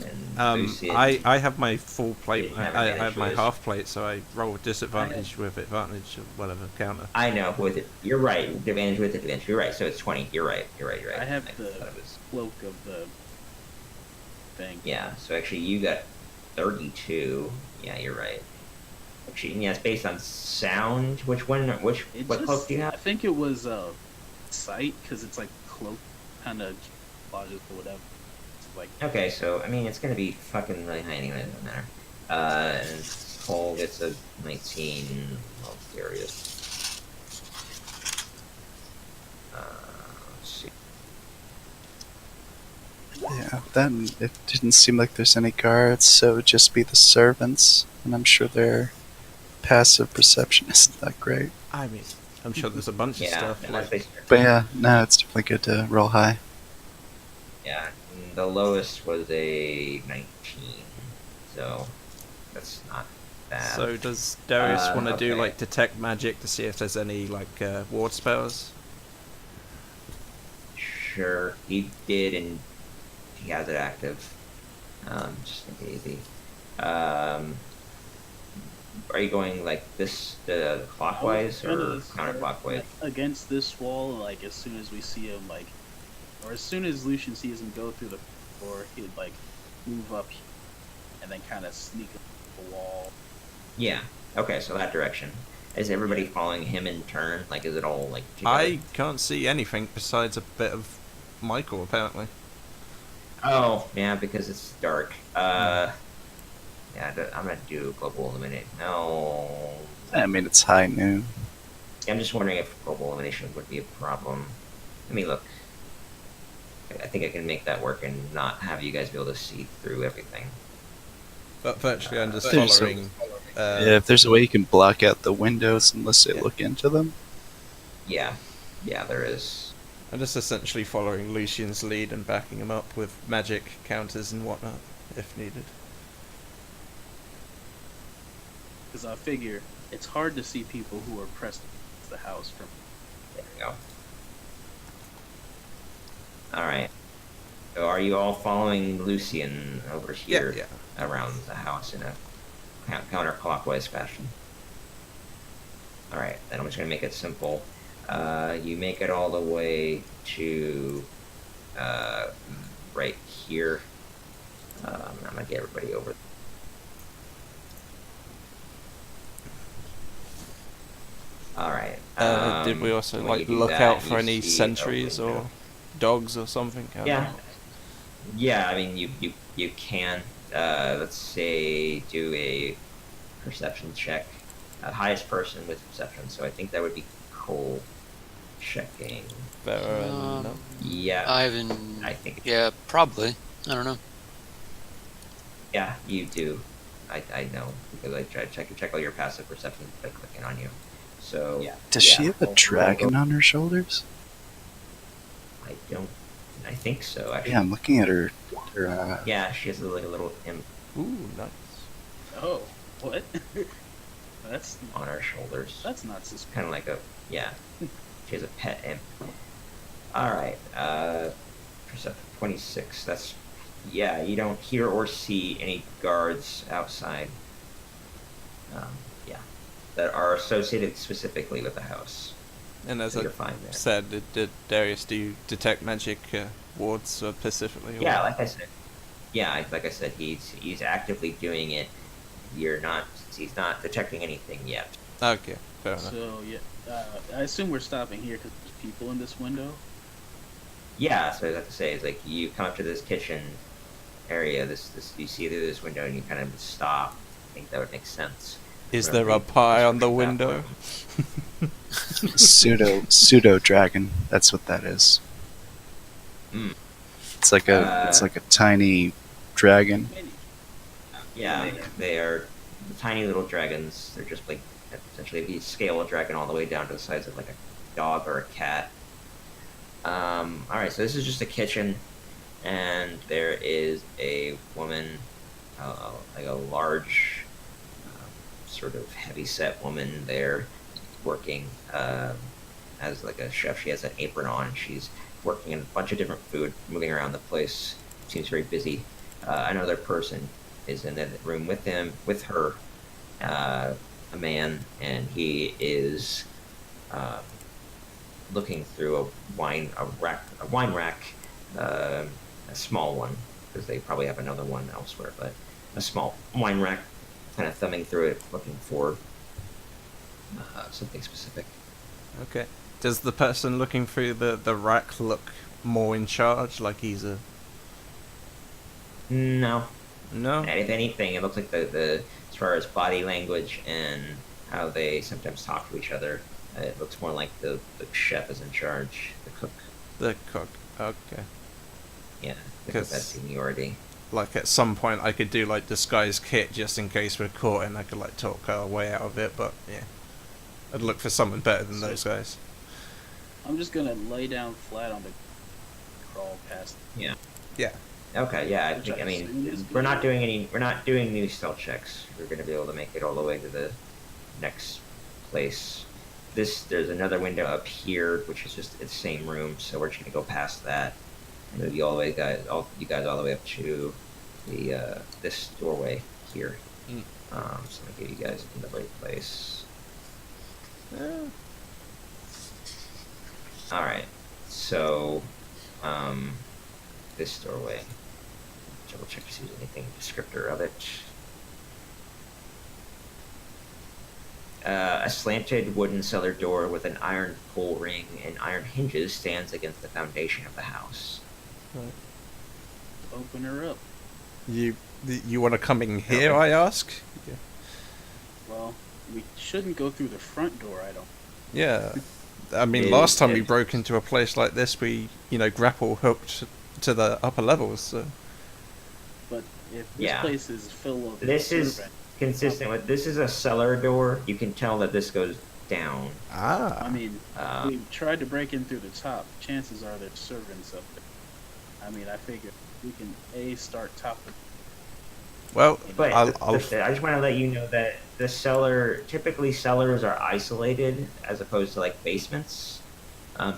And that. Lucy, I have my full plate. You have I advantage have my with- half plate, so I roll with disadvantage with advantage of whatever counter. I know with it. You're right. Advantage with advantage. You're right. So it's 20. You're right. You're right. I have the thought it was. cloak of the thing. Yeah. So actually, you got 32. Yeah, you're right. Actually, yeah, it's based on sound. Which one? What cloak do you I have? think it was sight because it's like cloak kind of lodges or whatever. It's like Okay, so I mean, it's gonna be fucking really high anyway. It doesn't matter. And Cole gets a 19. Well, curious. Let's see. Yeah, then it didn't seem like there's any guards, so it would just be the servants, and I'm sure their passive perception isn't that great. I mean, I'm sure there's a bunch of Yeah, stuff. and Like, that's based. But yeah, no, it's definitely good to roll high. Yeah, the lowest was a 19, so that's not bad. so does Darius want to do okay. like detect magic to see if there's any like ward spells? Sure, he did, and he has it active. Just make it easy. Are you going like this clockwise I was or gonna start, counterclockwise? like, against this wall. Like as soon as we see him, like, or as soon as Lucian sees him go through the door, he'd like move up and then kind of sneak up the wall. Yeah. Okay, so that direction. Is everybody following him in turn? Like, is it all like? Together? I can't see anything besides a bit of Michael apparently. Oh, yeah, because it's dark. Yeah, I'm gonna do global eliminate. No, I mean, it's high noon. I'm just wondering if global elimination would be a problem. I mean, look, I think I can make that work and not have you guys be able to see through everything. But virtually, I'm just There's following Yeah, if there's a way you can block out the windows unless they Yeah. look into them. Yeah, there is. I'm just essentially following Lucian's lead and backing him up with magic counters and whatnot, if needed. Because I figure it's hard to see people who are pressed against the house from. There we go. All right. So are you all following Lucian over here Yeah. around the house in a counterclockwise fashion? All right. Then I'm just gonna make it simple. You make it all the way to right here. I'm gonna get everybody over. All right. Did we also when you like do look that, out for you any see a sentries window. or dogs or something? I don't Yeah. know. Yeah, I mean, you can, let's say, do a perception check. Highest person with perception, so I think that would be Cole checking. Fair Um, enough. Yeah, Ivan. I think, Yeah, probably. I don't know. yeah, you do. I know, because I tried to check all your passive perceptions by clicking on you. So, Yeah. Does she yeah, have a overall, dragon on her shoulders? I think so, actually. Yeah, I'm looking at her. Yeah, she has like a little imp Ooh, nice. Oh, what? that's on her shoulders. not suspicious. Kind of like a, yeah. She has a pet imp. Alright, perception 26. That's, yeah, you don't hear or see any guards outside. Yeah. That are associated specifically with the house. And as So I you're fine there. said, did Darius, do you detect magic wards specifically? Or? Yeah, like I said. Yeah, like I said, he's actively doing it. He's not detecting anything yet. Okay, fair enough. So yeah, I assume we're stopping here because there's people in this window. Yeah, so I have to say is like you come up to this kitchen area, this you see through this window and you kind of stop. I think that would make sense. Is Whatever there a the pie on the description of that window? was. Pseudo dragon. That's what that is. Mm. It's like a tiny dragon. Mini. Yeah, they are tiny little dragons. They're just like essentially if you scale a dragon all the way down to the size of like a dog or a cat. Alright, so this is just a kitchen, and there is a woman, like a large, sort of heavy-set woman there, working as like a chef. She has an apron on, and she's working in a bunch of different food, moving around the place. Seems very busy. Another person is in the room with her, a man, and he is looking through a wine rack, a small one, because they probably have another one elsewhere, but a small wine rack, kind of thumbing through it, looking for something specific. Okay. Does the person looking through the rack look more in charge, like he's a... No, No? if anything, it looks like the as far as body language and how they sometimes talk to each other, it looks more like the chef is in charge, the cook. The cook. Okay. Yeah, because 'Cause- that's seniority. Like at some point I could do like disguise kit just in case we're caught and I could like talk our way out of it, but yeah. I'd look for someone better than those guys. I'm just gonna lay down flat on the crawl past. Yeah. Okay, yeah, Which I I mean, assume is we're not good. doing new stealth checks. We're gonna be able to make it all the way to the next place. There's another window up here, which is just the same room, so we're just gonna go past that. And move you guys all the way up to the this doorway here. Mm. So I'm gonna get you guys in the right place. Alright. So this doorway. Double check to see if there's anything descriptor of it. A slanted wooden cellar door with an iron pull ring and iron hinges stands against the foundation of the house. Open her up. You want to come in here, Okay. I ask? Yeah. Well, we shouldn't go through the front door. I don't. Yeah. I mean, Is last time we it- broke into a place like this, we, grapple hooked to the upper levels, so... But if this Yeah. place is full of This is- servants, consistent with this is a cellar door. You can tell that this goes down. Ah. I mean, Um, we tried to break in through the top. Chances are there's servants up there. I mean, I figure we can start top of. Well, But I'll I just want to let you know that the cellar, typically cellars are isolated as opposed to like basements.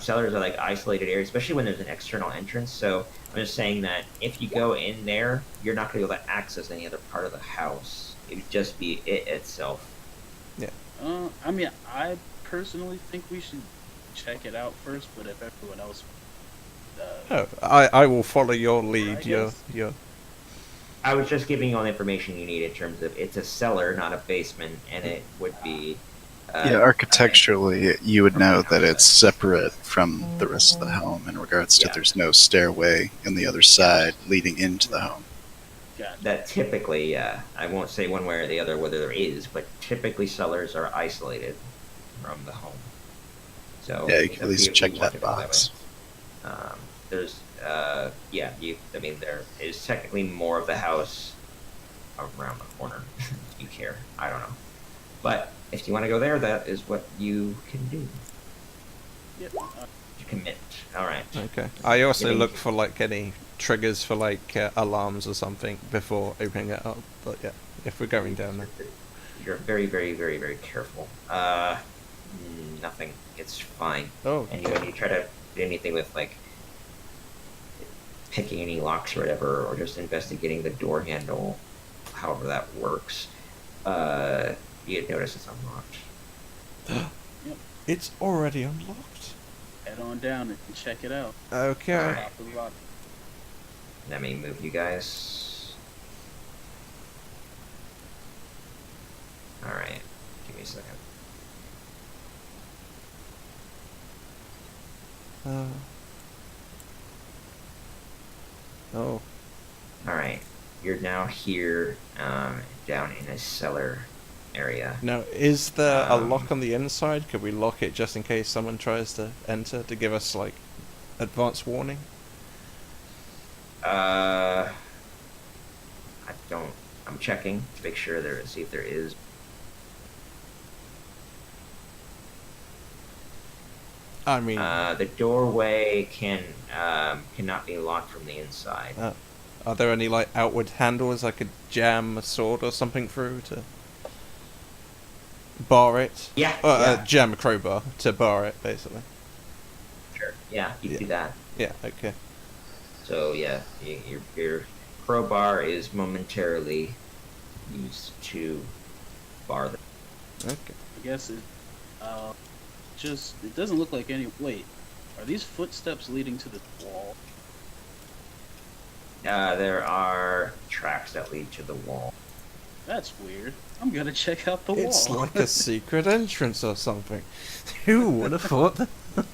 Cellars are like isolated areas, especially when there's an external entrance. So I'm just saying that if you go in there, you're not going to be able to access any other part of the house. It would just be it itself. I mean, I personally think we should check it out first, but if everyone else, I will follow your lead. I Your guess. your. I was just giving you all the information you need in terms of it's a cellar, not a basement, and it would be. Yeah, architecturally, you would know that it's separate from the rest of the home in regards to Yeah. there's no stairway on the other side leading into the home. got That typically, I won't say one way or the other whether there is, but typically cellars are isolated from the home. So Yeah, you it's can up at to least you if check you want that to go box. way. There's, yeah, I mean, there is technically more of the house around the corner. If you care, I don't know, but if you want to go there, that is what you can do. yeah. You commit. All right. Okay. I also Getting- look for like any triggers for like alarms or something before opening it up. But yeah, if we're going down there. You're very, very, very, very careful. Nothing. It's fine. Oh. And when you try to do anything with like picking any locks or whatever, or just investigating the door handle, however that works, you'd notice it's unlocked. It's already unlocked. Head on down and check it out. Okay. Alright. Top of the lot. Let me move you guys. Alright. Give me a second. Oh. Alright. You're now here, down in a cellar area. Now, is there a Um, lock on the inside? Could we lock it just in case someone tries to enter to give us like advance warning? I don't. I'm checking to make sure see if there is. I mean, The doorway cannot be locked from the inside. are there any like outward handles I could jam a sword or something through to bar it? Yeah, Yeah. Jam a crowbar to bar it, basically. sure. Yeah, you Yeah. do that. Yeah. Okay. So yeah, your crowbar is momentarily used to bar the. Okay. I guess it. It doesn't look like any. Wait, are these footsteps leading to the wall? There are tracks that lead to the wall. That's weird. I'm gonna check out the It's wall. like a secret entrance or something. Who would have thought that? I'm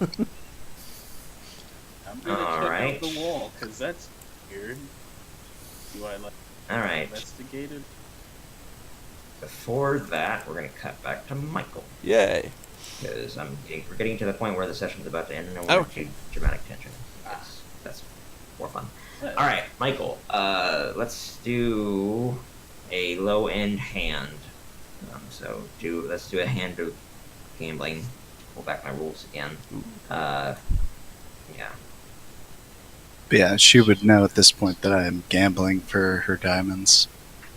gonna check Alright. out the wall because that's weird. Do I like All right. investigate it? Before that, we're gonna cut back to Michael. Yay. Because we're getting to the point where the session's about to end, and we're Okay. into dramatic tension. That's more fun. Yeah. All right, Michael. Let's do a low end hand. Let's do a hand of gambling. Pull back my rules again. Yeah. But yeah, she would know at this point that I am gambling for her diamonds.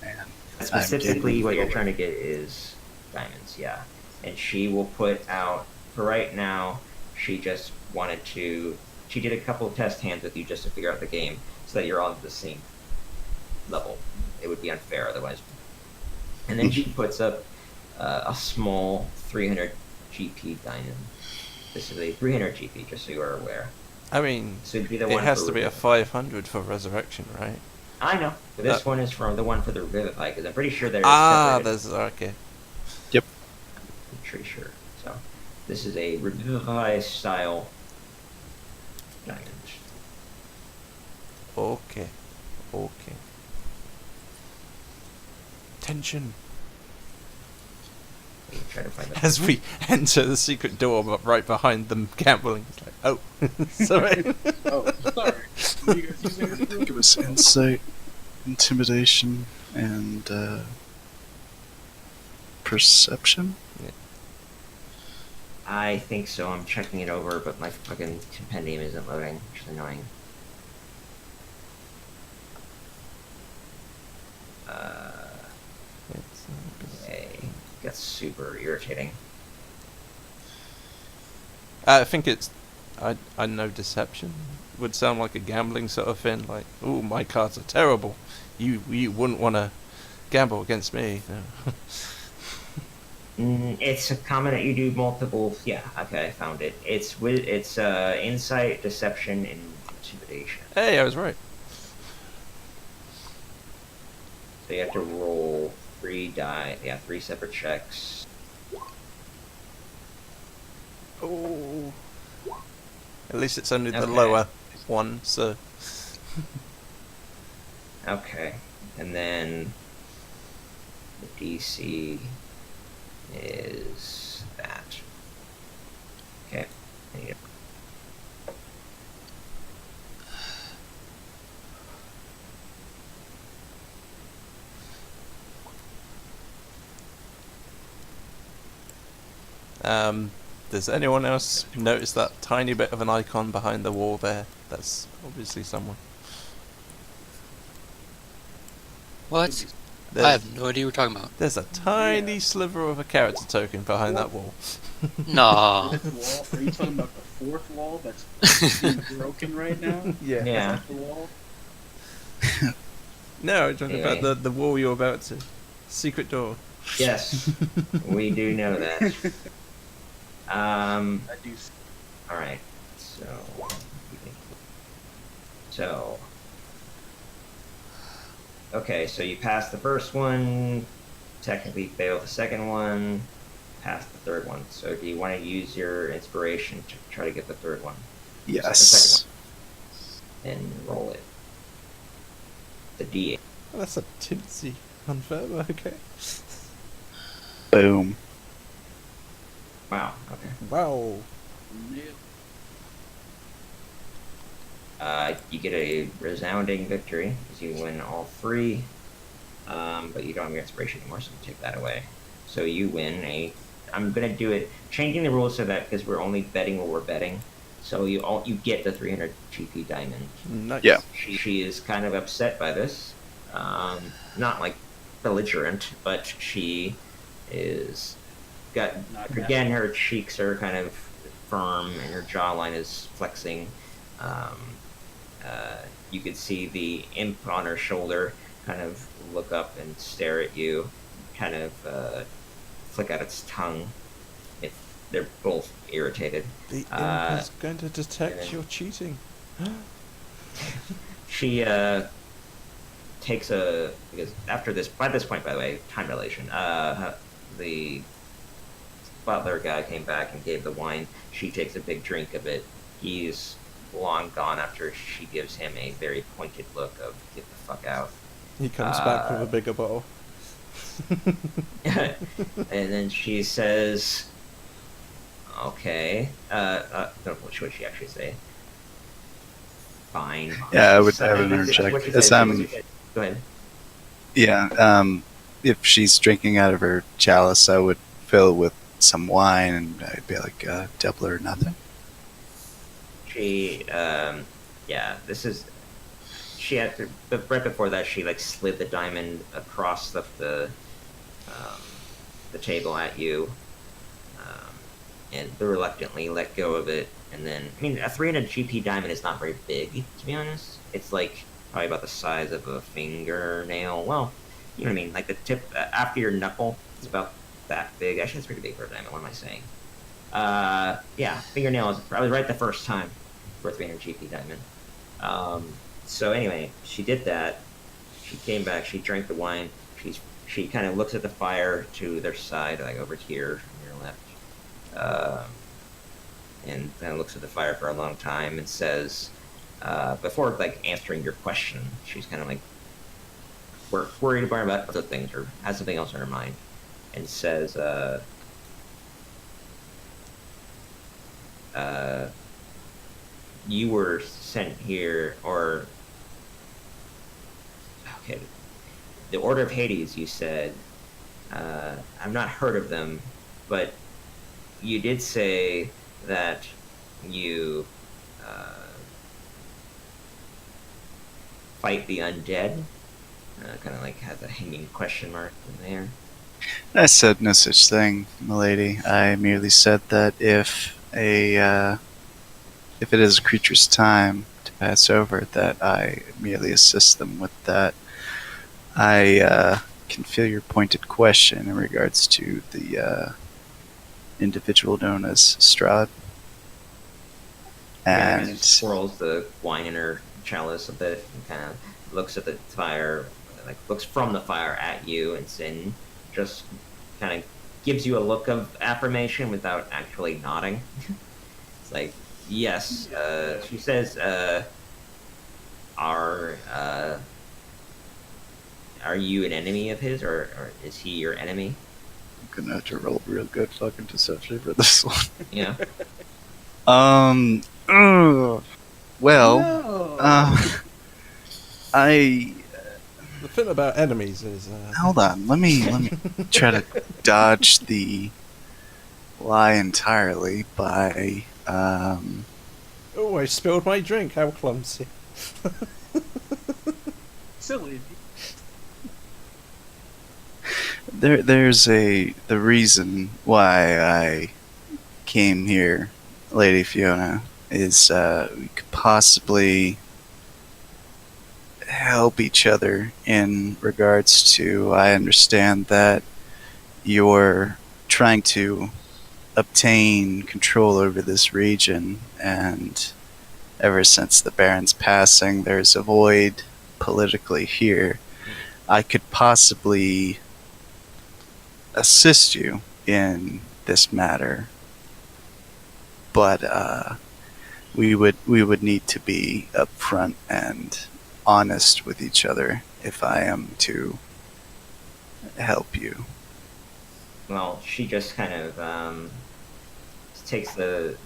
And I'm Specifically, gambling what for you're the trying to get is diamonds. Yeah. And she will put out for right now. She just wanted to. She did a couple of test hands with you just to figure out the game, so that you're on the same level. It would be unfair otherwise. And then she puts up a small 300 GP diamond. This is a 300 GP, just so you are aware. I mean, So it'd be the it one has for to be a Revivify. 500 for resurrection, right? I know, but this one is from the one for the Revivify, because I'm pretty sure they're Ah, separated. there's okay. I'm pretty sure. So this is a Revivify style diamond. Okay. Okay. Tension. Let me try to find that. As we enter the secret door, but right behind them gambling. It's like, oh, sorry. Oh, sorry. Were you guys using I this think it was insight, intimidation, and perception? I think so. I'm checking it over, but my fucking compendium isn't loading, which is annoying. Okay. That's super irritating. I think it's. I know deception would sound like a gambling sort of thing. Like, ooh, my cards are terrible. You wouldn't want to gamble against me. No. It's a comment that you do multiple. Yeah, okay, I found it. It's insight, deception, and intimidation. Hey, I was right. So you have to roll 3 die. Yeah, 3 separate checks. Oh. At least it's only the Okay. lower one, so. Okay, and then the DC is that. Okay. I need it. Does anyone else notice that tiny bit of an icon behind the wall there? That's obviously someone. What? There's, I have no idea what you're talking about. there's a tiny sliver of a character token behind that wall. No. Fifth wall? Are you talking about the fourth wall that's being broken right now? Yeah. Yeah. Is that the wall? No, I'm talking Anyway. about the wall you're about to. Secret door. Yes, we do know that. I do. All right. So. Okay, so you passed the first one. Technically failed the second one. Passed the third one. So do you want to use your inspiration to try to get the third one? Yes. And roll it. The D8. Oh, that's a tinsy unfair, but okay. Boom. Wow. Okay. Wow. You get a resounding victory because you win all 3, but you don't have your inspiration anymore, so you take that away. So you win a. I'm gonna do it, changing the rules so that because we're only betting where we're betting, so you get the 300 GP diamond. Nice. Yeah. She is kind of upset by this, not like belligerent, but she is got Not again. Her cheeks are kind of firm, and her jawline is flexing. You could see the imp on her shoulder kind of look up and stare at you, kind of flick out its tongue. They're both irritated. The imp is going to detect and- your cheating. She takes a because after this by this point, by the way, time dilation. The butler guy came back and gave the wine. She takes a big drink of it. He's long gone after she gives him a very pointed look of "get the fuck out." He comes back with a bigger bottle. And then she says, "Okay." What would she actually say? Fine. Yeah, I would interject. What'd she As say? Go ahead. Yeah, if she's drinking out of her chalice, I would fill it with some wine, and I'd be like, double or nothing. She, this is. She had to, but right before that, she like slid the diamond across the table at you, and reluctantly let go of it. And then, I mean, a 300 GP diamond is not very big, to be honest. It's like probably about the size of a fingernail. Well, you know what I mean? Like the tip after your knuckle, it's about that big. Actually, it's pretty big for a diamond. What am I saying? Yeah, fingernail is. I was right the first time for a 300 GP diamond. So anyway, she did that. She came back. She drank the wine. She kind of looks at the fire to their side, like over here on your left, and kind of looks at the fire for a long time and says, before like answering your question, she's kind of like worried about other things or has something else on her mind, and says, you were sent here, or okay, the Order of Hades, you said, I've not heard of them, but you did say that you fight the undead. Kind of like has a hanging question mark in there. I said no such thing, milady. I merely said that if it is a creature's time to pass over, that I merely assist them with that. I can feel your pointed question in regards to the individual known as Strahd. Yeah, kind And of swirls the wine in her chalice a bit and kind of looks at the fire, like looks from the fire at you, and then just kind of gives you a look of affirmation without actually nodding. It's like, yes. She says, "Are you an enemy of his, or is he your enemy?" I'm gonna have to roll real good fucking deception for this one. Yeah. Well, No. I The thing about enemies is, hold on. Let me try to dodge the lie entirely by oh, I spilled my drink. How clumsy! Silly. there's the reason why I came here, Lady Fiona, is we could possibly help each other in regards to. I understand that you're trying to obtain control over this region, and ever since the Baron's passing, there's a void politically here. I could possibly assist you in this matter, but we would need to be upfront and honest with each other if I am to help you. Well, she just kind of takes the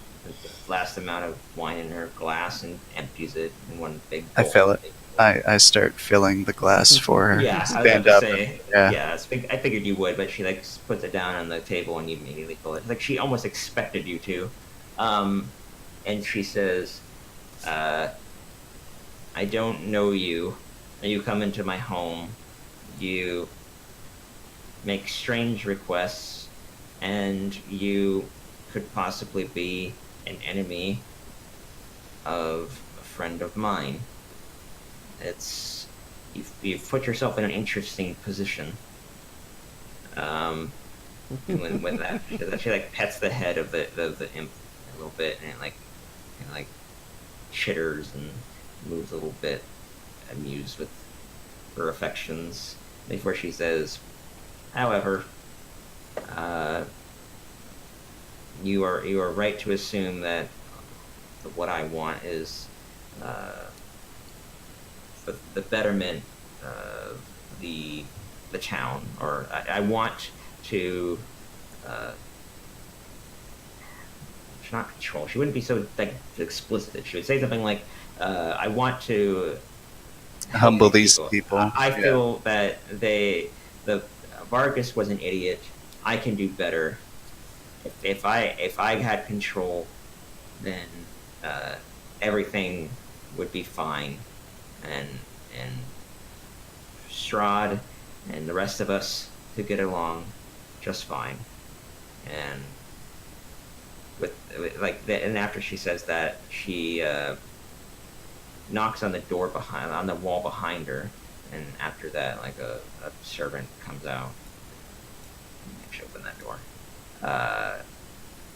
last amount of wine in her glass and empties it in one big I gulp. fill it. I start filling the glass for her. Yeah, I was Stand about up. to say. Yeah. Yeah, I figured you would, but she like puts it down on the table and you immediately pull it. Like she almost expected you to, and she says, "I don't know you. You come into my home. You make strange requests, and you could possibly be an enemy of a friend of mine. It's you've put yourself in an interesting position." When that she like pets the head of the imp a little bit, and it like kind of like chitters and moves a little bit, amused with her affections. Before she says, "However, you are right to assume that what I want is the betterment of the town, or I want to." She's not control. She wouldn't be so like explicit. She would say something like, "I want to Humble these people. I Yeah. feel that the Vargas was an idiot. I can do better. If I had control, then everything would be fine, and Strahd and the rest of us could get along just fine." And with like that, and after she says that, she knocks on the wall behind her, and after that, like a servant comes out. She opened that door.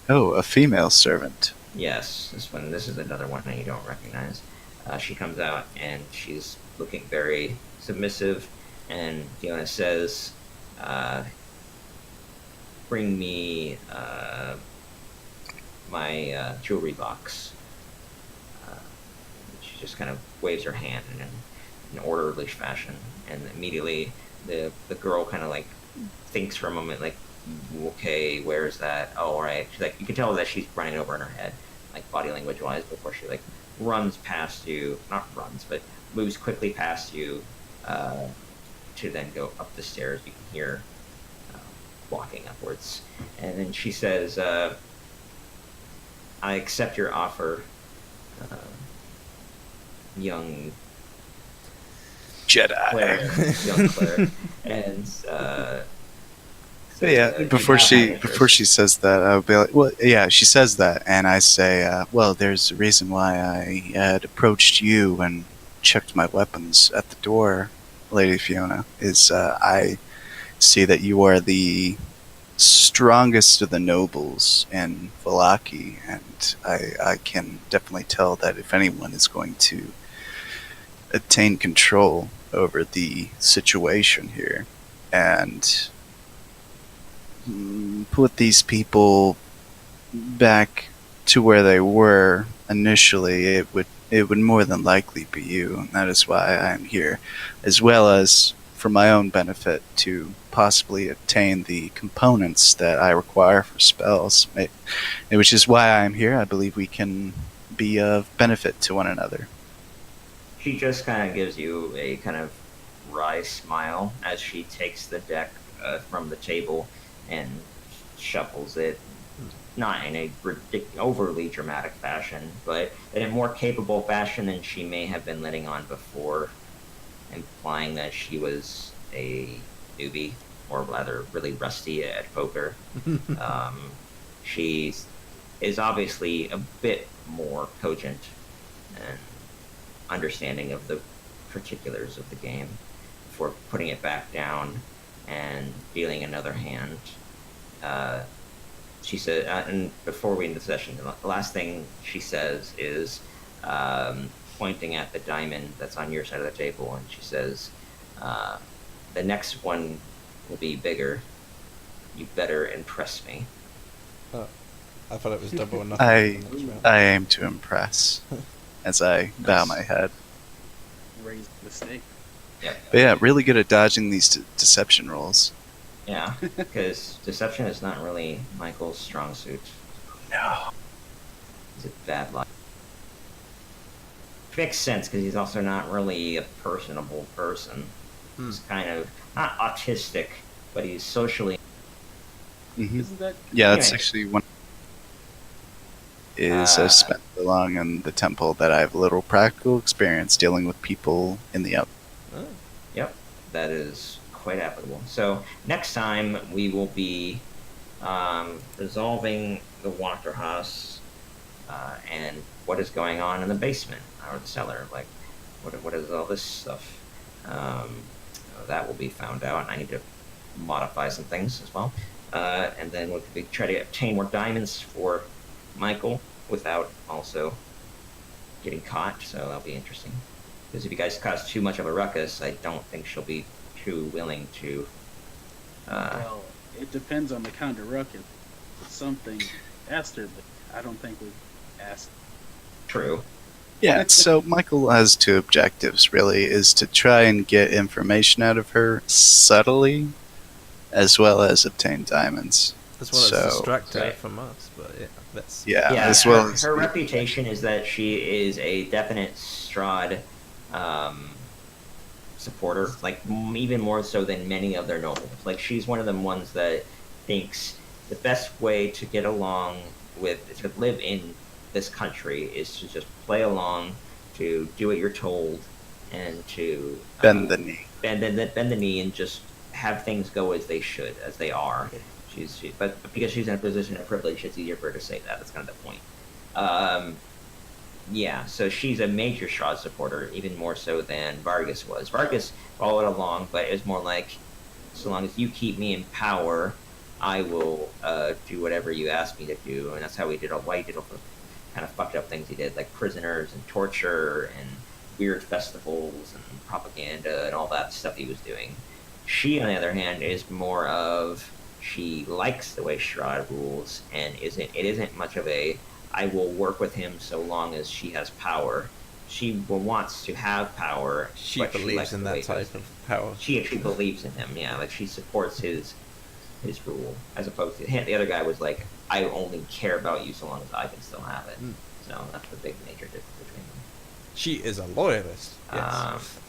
Oh, a female servant. Yes, this is another one that you don't recognize. She comes out and she's looking very submissive, and Fiona says, "Bring me my jewelry box." She just kind of waves her hand in an orderly fashion, and immediately the girl kind of like thinks for a moment, like, "Okay, where is that? Oh, all right." She's like, you can tell that she's running over in her head, like body language wise, before she like runs past you, not runs, but moves quickly past you, to then go up the stairs. You can hear walking upwards. And then she says, I accept your offer, uh, young Jedi. cleric, young cleric. And, But yeah, before she says that, I would be like, well, yeah, she says that, and I say, well, there's a reason why I had approached you and checked my weapons at the door, Lady Fiona, is I see that you are the strongest of the nobles in Vallaki, and I can definitely tell that if anyone is going to obtain control over the situation here, and put these people back to where they were initially, it would more than likely be you, and that is why I am here, as well as for my own benefit to possibly obtain the components that I require for spells, which is why I am here. I believe we can be of benefit to one another. She just kind of gives you a kind of wry smile as she takes the deck from the table and shuffles it, not in a overly dramatic fashion, but in a more capable fashion than she may have been letting on before, implying that she was a newbie, or rather really rusty at poker. She is obviously a bit more cogent and understanding of the particulars of the game before putting it back down and dealing another hand. She said, and before we end the session, the last thing she says is pointing at the diamond that's on your side of the table, and she says, the next one will be bigger. You better impress me. Oh, I thought it was double or nothing. I aim to impress as I bow my head. Raised mistake. Yep. But yeah, really good at dodging these deception rolls. Yeah, because deception is not really Michael's strong suit. No. He's a bad liar. Makes sense because he's also not really a personable person. He's kind of not autistic, but he's socially. Mm-hmm. Isn't that? Yeah, that's Anyway. actually one. I've spent so long in the temple that I have a little practical experience dealing with people in the up. Oh. Yep, that is quite applicable. So next time we will be resolving the Waterhouse and what is going on in the basement or the cellar. Like, what is all this stuff? That will be found out, and I need to modify some things as well. And then we'll try to obtain more diamonds for Michael without also getting caught, so that'll be interesting. Because if you guys cause too much of a ruckus, I don't think she'll be too willing to. Well, it depends on the kind of ruckus. It's something asked her, but I don't think we asked. True. Yeah, so Michael has two objectives, really, is to try and get information out of her subtly, as well as obtain diamonds. As well as So- distract her Right. from us, but yeah, that's Yeah, Yeah, as well her, as... her reputation is that she is a definite Strahd supporter, like even more so than many of their nobles. Like, she's one of them ones that thinks the best way to get along with, to live in this country, is to just play along, to do what you're told, and to bend the knee. bend the knee and just have things go as they should, as they are. But because she's in a position of privilege, it's easier for her to say that. That's kind of the point. Yeah, so she's a major Strahd supporter, even more so than Vargas was. Vargas followed along, but it was more like, so long as you keep me in power, I will do whatever you ask me to do. And that's how he did all the kind of fucked up things he did, like prisoners and torture and weird festivals and propaganda and all that stuff he was doing. She, on the other hand, is more of, she likes the way Strahd rules, and it isn't much of a, I will work with him so long as she has power. She wants to have power. she but believes likes in the way that he goes. type of power. She actually believes in him, yeah. Like, she supports his rule, as opposed to him. The other guy was like, I only care about you so long as I can still have it. So that's the big major difference between them. She is a loyalist. Yes.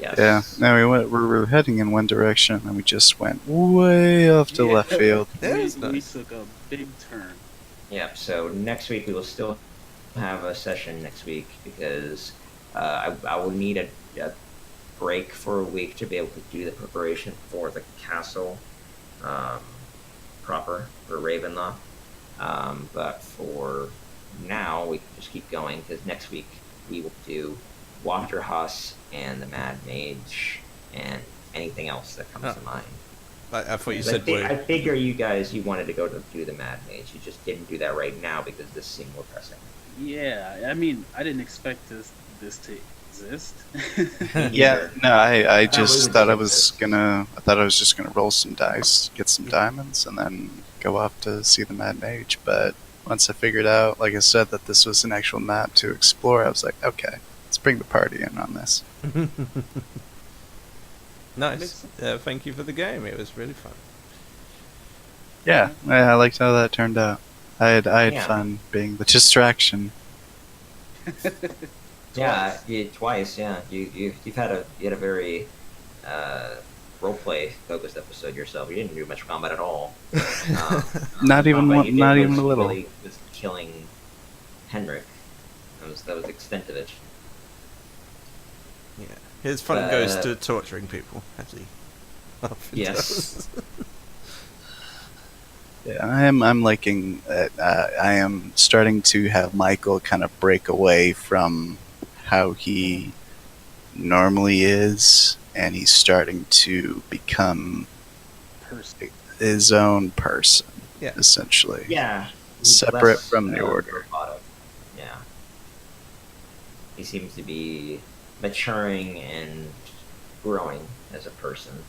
Yes. Yeah. No, we were heading in one direction, and we just went way off to left field. Yeah, we, it's we nice. took a big turn. Yep. So next week we will still have a session next week because I will need a break for a week to be able to do the preparation for the castle proper for Ravenloft. But for now, we can just keep going because next week we will do Waterhouse and the Mad Mage and anything else that comes to mind. I thought you 'Cause said I figure you wanted to go to do the Mad Mage. You just didn't do that right now because this seemed more pressing. Yeah, I mean, I didn't expect this to exist. Yeah. No, I That just was thought I ridiculous. was just gonna roll some dice, get some diamonds, and then go off to see the Mad Mage. But once I figured out, like I said, that this was an actual map to explore, I was like, okay, let's bring the party in on this. Nice. Thank you for the game. It was really fun. Yeah, I liked how that turned out. I had Yeah. fun being the distraction. Yeah, twice. Yeah, you've had a very roleplay focused episode yourself. You didn't do much combat at all. Not the even combat one, you did not was even a little. Really was killing Henrik. That was the extent of it. Yeah. His fun goes to torturing people, as he often Yes. does. Yeah, I'm liking. I am starting to have Michael kind of break away from how he normally is, and he's starting to become Person. his own person, Yeah. essentially. Yeah. Separate less, from the order. robotic. Yeah. He seems to be maturing and growing as a person.